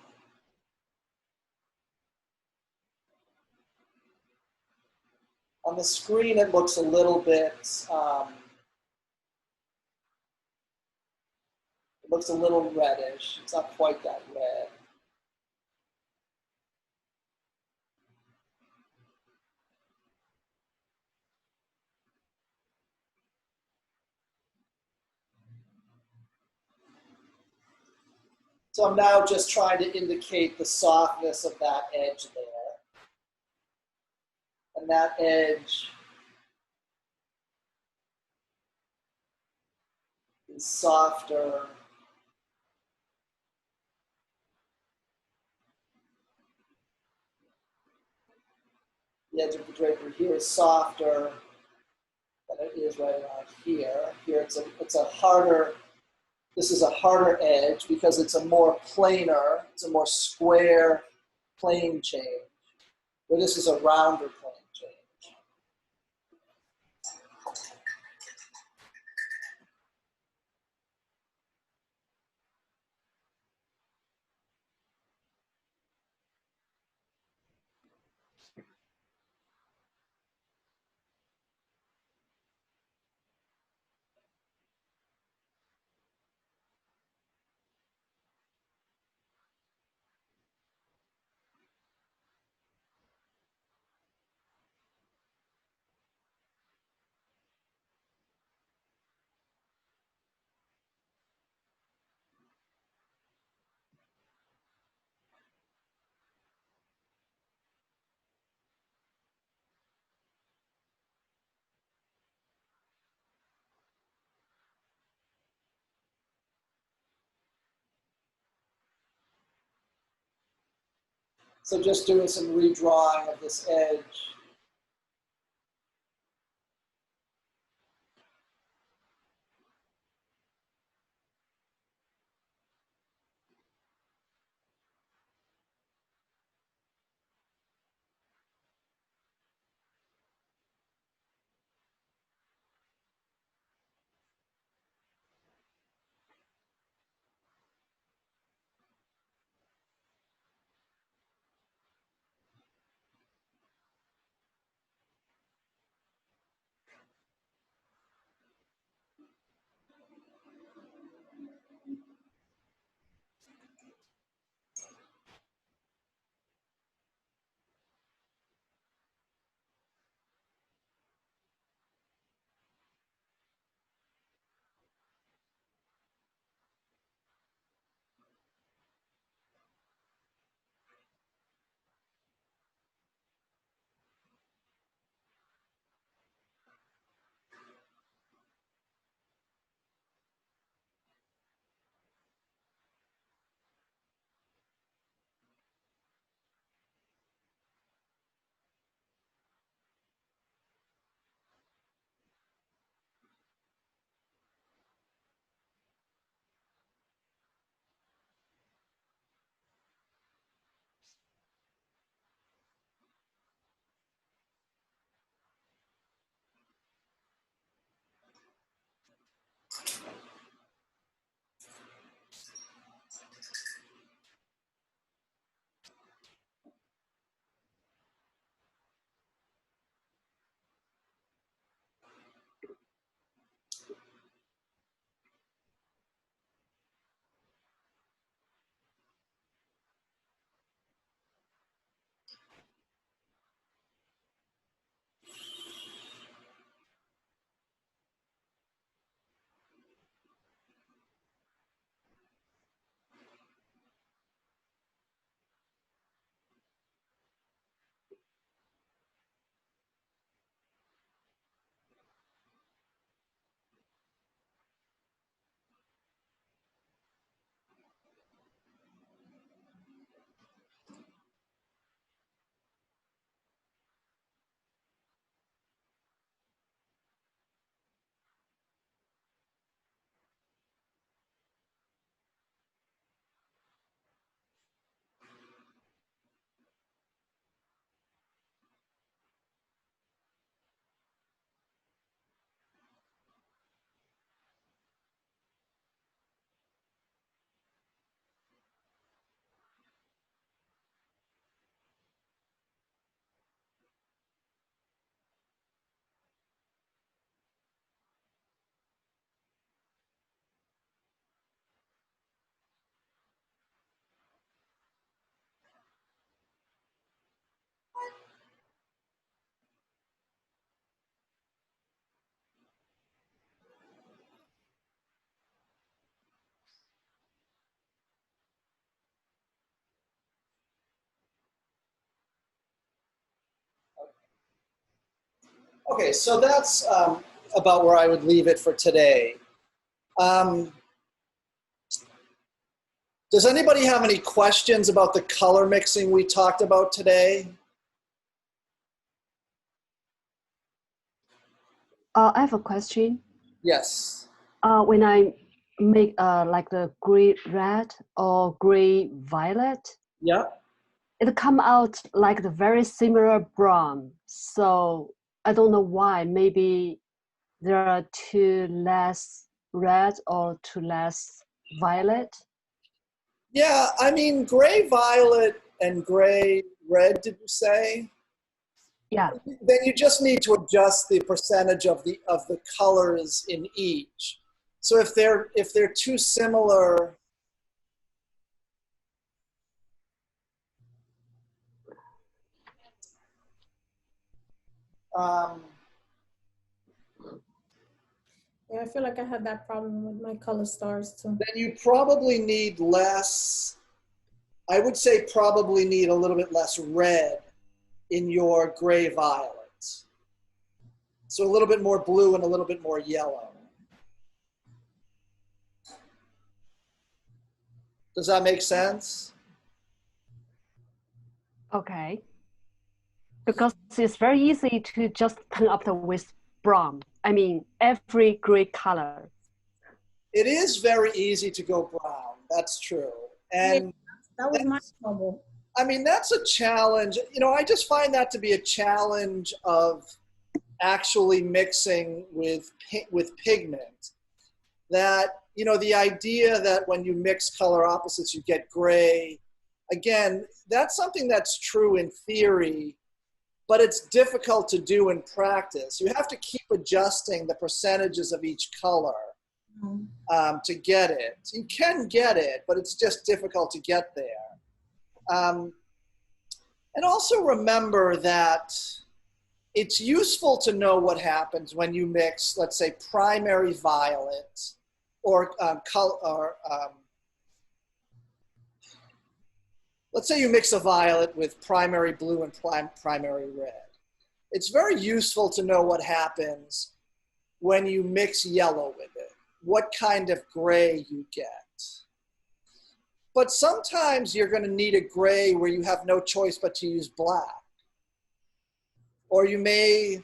On the screen, it looks a little bit, it looks a little reddish. It's not quite that red. So I'm now just trying to indicate the softness of that edge there. And that edge is softer. The edge of the drapery here is softer than it is right around here. Here it's a harder, this is a harder edge because it's a more planar, it's a more square plane change, where this is a rounder plane change. So just doing some redrawing of this edge. Okay, so that's about where I would leave it for today. Does anybody have any questions about the color mixing we talked about today? I have a question. Yes. When I make like the gray red or gray violet, Yeah. it come out like the very similar brown. So I don't know why. Maybe there are too less red or too less violet. Yeah, I mean, gray violet and gray red, did you say? Yeah. Then you just need to adjust the percentage of the colors in each. So if they're too similar, Yeah, I feel like I had that problem with my color stars too. then you probably need less. I would say probably need a little bit less red in your gray violet. So a little bit more blue and a little bit more yellow. Does that make sense? Okay. Because it's very easy to just turn up with brown. I mean, every gray color. It is very easy to go brown. That's true. And That was my trouble. I mean, that's a challenge. You know, I just find that to be a challenge of actually mixing with pigment. That, you know, the idea that when you mix color opposites, you get gray. Again, that's something that's true in theory, but it's difficult to do in practice. You have to keep adjusting the percentages of each color to get it. You can get it, but it's just difficult to get there. And also remember that it's useful to know what happens when you mix, let's say, primary violet or let's say you mix a violet with primary blue and primary red. It's very useful to know what happens when you mix yellow with it, what kind of gray you get. But sometimes you're going to need a gray where you have no choice but to use black. Or you may,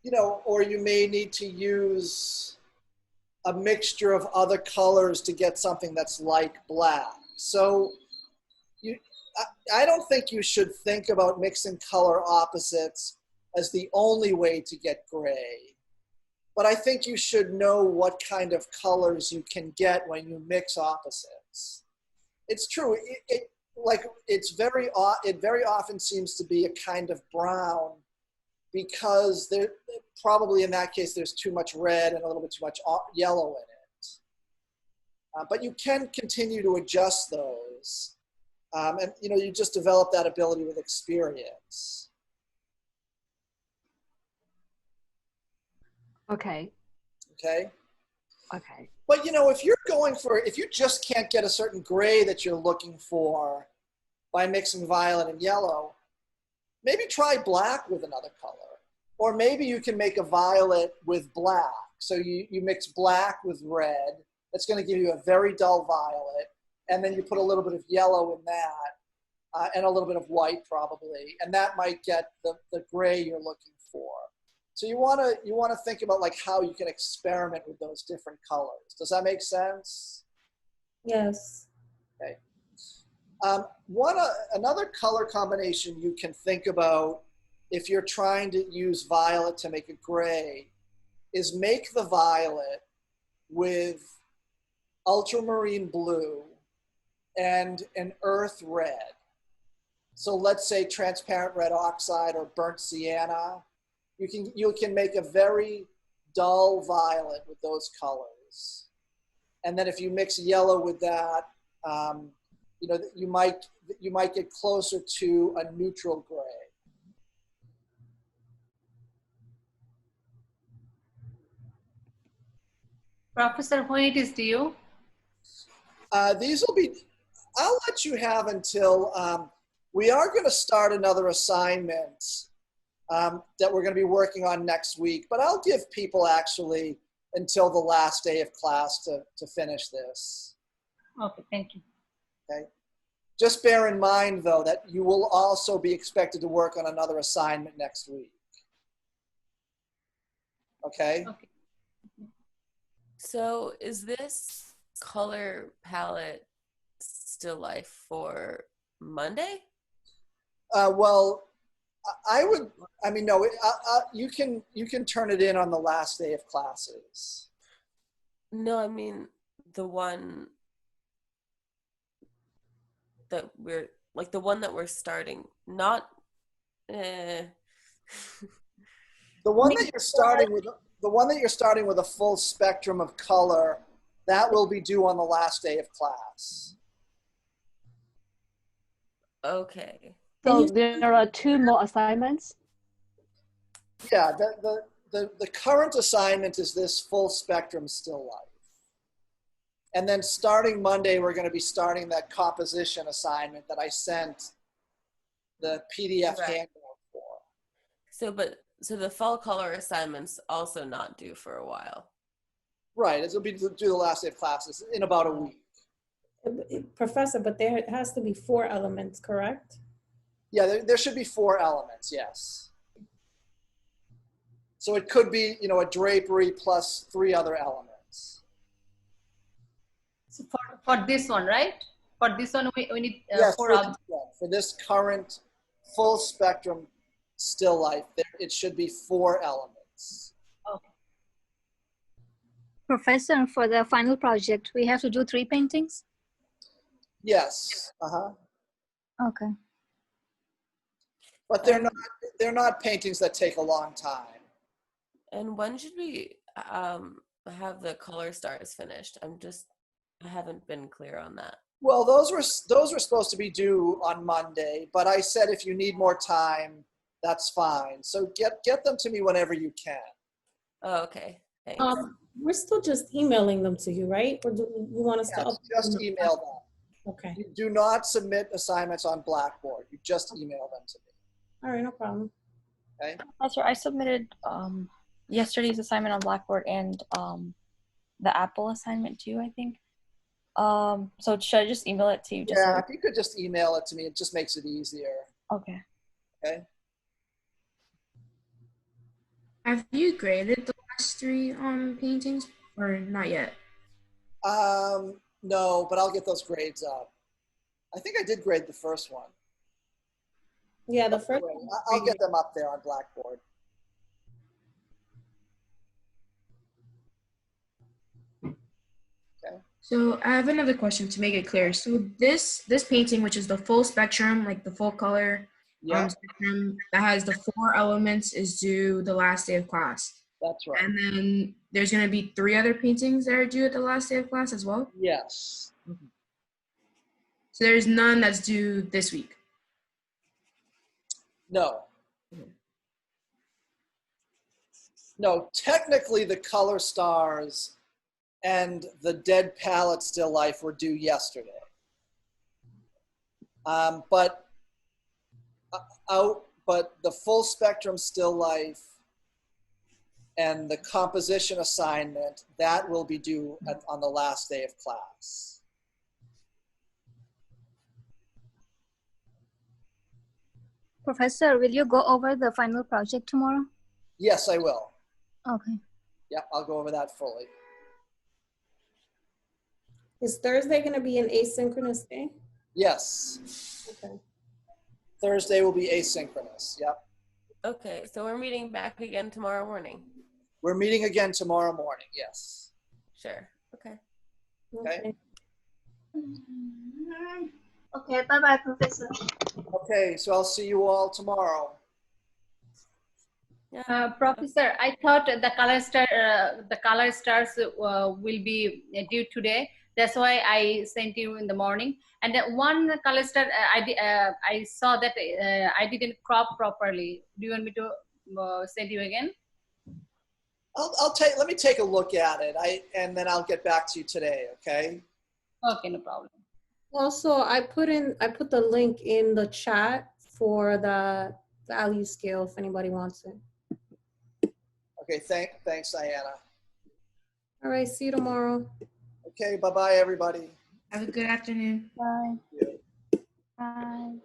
you know, or you may need to use a mixture of other colors to get something that's like black. So I don't think you should think about mixing color opposites as the only way to get gray. But I think you should know what kind of colors you can get when you mix opposites. It's true. It very often seems to be a kind of brown because there probably in that case there's too much red and a little bit too much yellow in it. But you can continue to adjust those, and you know, you just develop that ability with experience. Okay. Okay. Okay. But you know, if you just can't get a certain gray that you're looking for by mixing violet and yellow, maybe try black with another color. Or maybe you can make a violet with black. So you mix black with red. That's going to give you a very dull violet. And then you put a little bit of yellow in that and a little bit of white probably. And that might get the gray you're looking for. So you want to think about like how you can experiment with those different colors. Does that make sense? Yes. Okay. Another color combination you can think about if you're trying to use violet to make a gray is make the violet with ultramarine blue and an earth red. So let's say transparent red oxide or burnt sienna. You can make a very dull violet with those colors. And then if you mix yellow with that, you know, you might get closer to a neutral gray. Professor, who it is to you? These will be, I'll let you have until We are going to start another assignment that we're going to be working on next week, but I'll give people actually until the last day of class to finish this. Okay, thank you. Okay. Just bear in mind, though, that you will also be expected to work on another assignment next week. Okay? Okay. So is this color palette still life for Monday? Well, no, you can turn it in on the last day of classes. No, I mean the one that we're starting, not The one that you're starting with a full spectrum of color, that will be due on the last day of class. okay. So there are 2 more assignments. Yeah, the current assignment is this full spectrum still life. And then starting Monday, we're going to be starting that composition assignment that I sent the PDF Right. handout for. So the fall color assignment's also not due for a while. Right, it'll be due the last day of classes in about a week. Professor, but there has to be 4 elements, correct? Yeah, there should be 4 elements, yes. So it could be, a drapery plus 3 other elements. So for this one, right? For this one, we need Yes, 4 objects. for this current full spectrum still life, it should be 4 elements. Okay. Professor, for the final project, we have to do 3 paintings? Yes, Okay. but they're not paintings that take a long time. And when should we have the color stars finished? I haven't been clear on that. Well, those were supposed to be due on Monday, but I said if you need more time, that's fine. So get them to me whenever you can. Oh, okay. Thanks. We're still just emailing them to you, right? Or do you want us to Yes, upload just them? email them. Okay. You do not submit assignments on Blackboard. You just email them to me. All right, no problem. Okay? Professor, I submitted yesterday's assignment on Blackboard and the Apple assignment too, I think. So should I just email it to you? Just Yeah, if you could just email it to me, it just makes it easier. Okay. Okay? Have you graded the last 3 paintings or not yet? No, but I'll get those grades up. I think I did grade the first one. Yeah, the first Anyway, one. I'll get them up there on Blackboard. Okay. So I have another question to make it clear. So this painting, which is the full spectrum, like the full color Yeah, spectrum that has the 4 elements, is due the last day of class. that's right. And then there's going to be 3 other paintings that are due at the last day of class as well. Yes. So there's none that's due this week. No. No, technically the color stars and the dead palette still life were due yesterday. But the full spectrum still life and the composition assignment, that will be due on the last day of class. Professor, will you go over the final project tomorrow? Yes, I will. Okay. Yeah, I'll go over that fully. Is Thursday going to be an asynchronous day? Yes. Okay. Thursday will be asynchronous. Yep. Okay, so we're meeting back again tomorrow morning. We're meeting again tomorrow morning. Yes. Sure. Okay. Okay. Okay, bye-bye, Professor. Okay, so I'll see you all tomorrow. Yeah. Professor, I thought the color stars will be due today. That's why I sent you in the morning. And then one color star, I saw that I didn't crop properly. Do you want me to send you again? Let me take a look at it. And then I'll get back to you today. Okay. Okay, no problem. Also, I put the link in the chat for the value scale if anybody wants it. Okay, thanks, Diana. All right, see you tomorrow. Okay, bye-bye, everybody. Have a good afternoon. Bye. Yeah. Bye.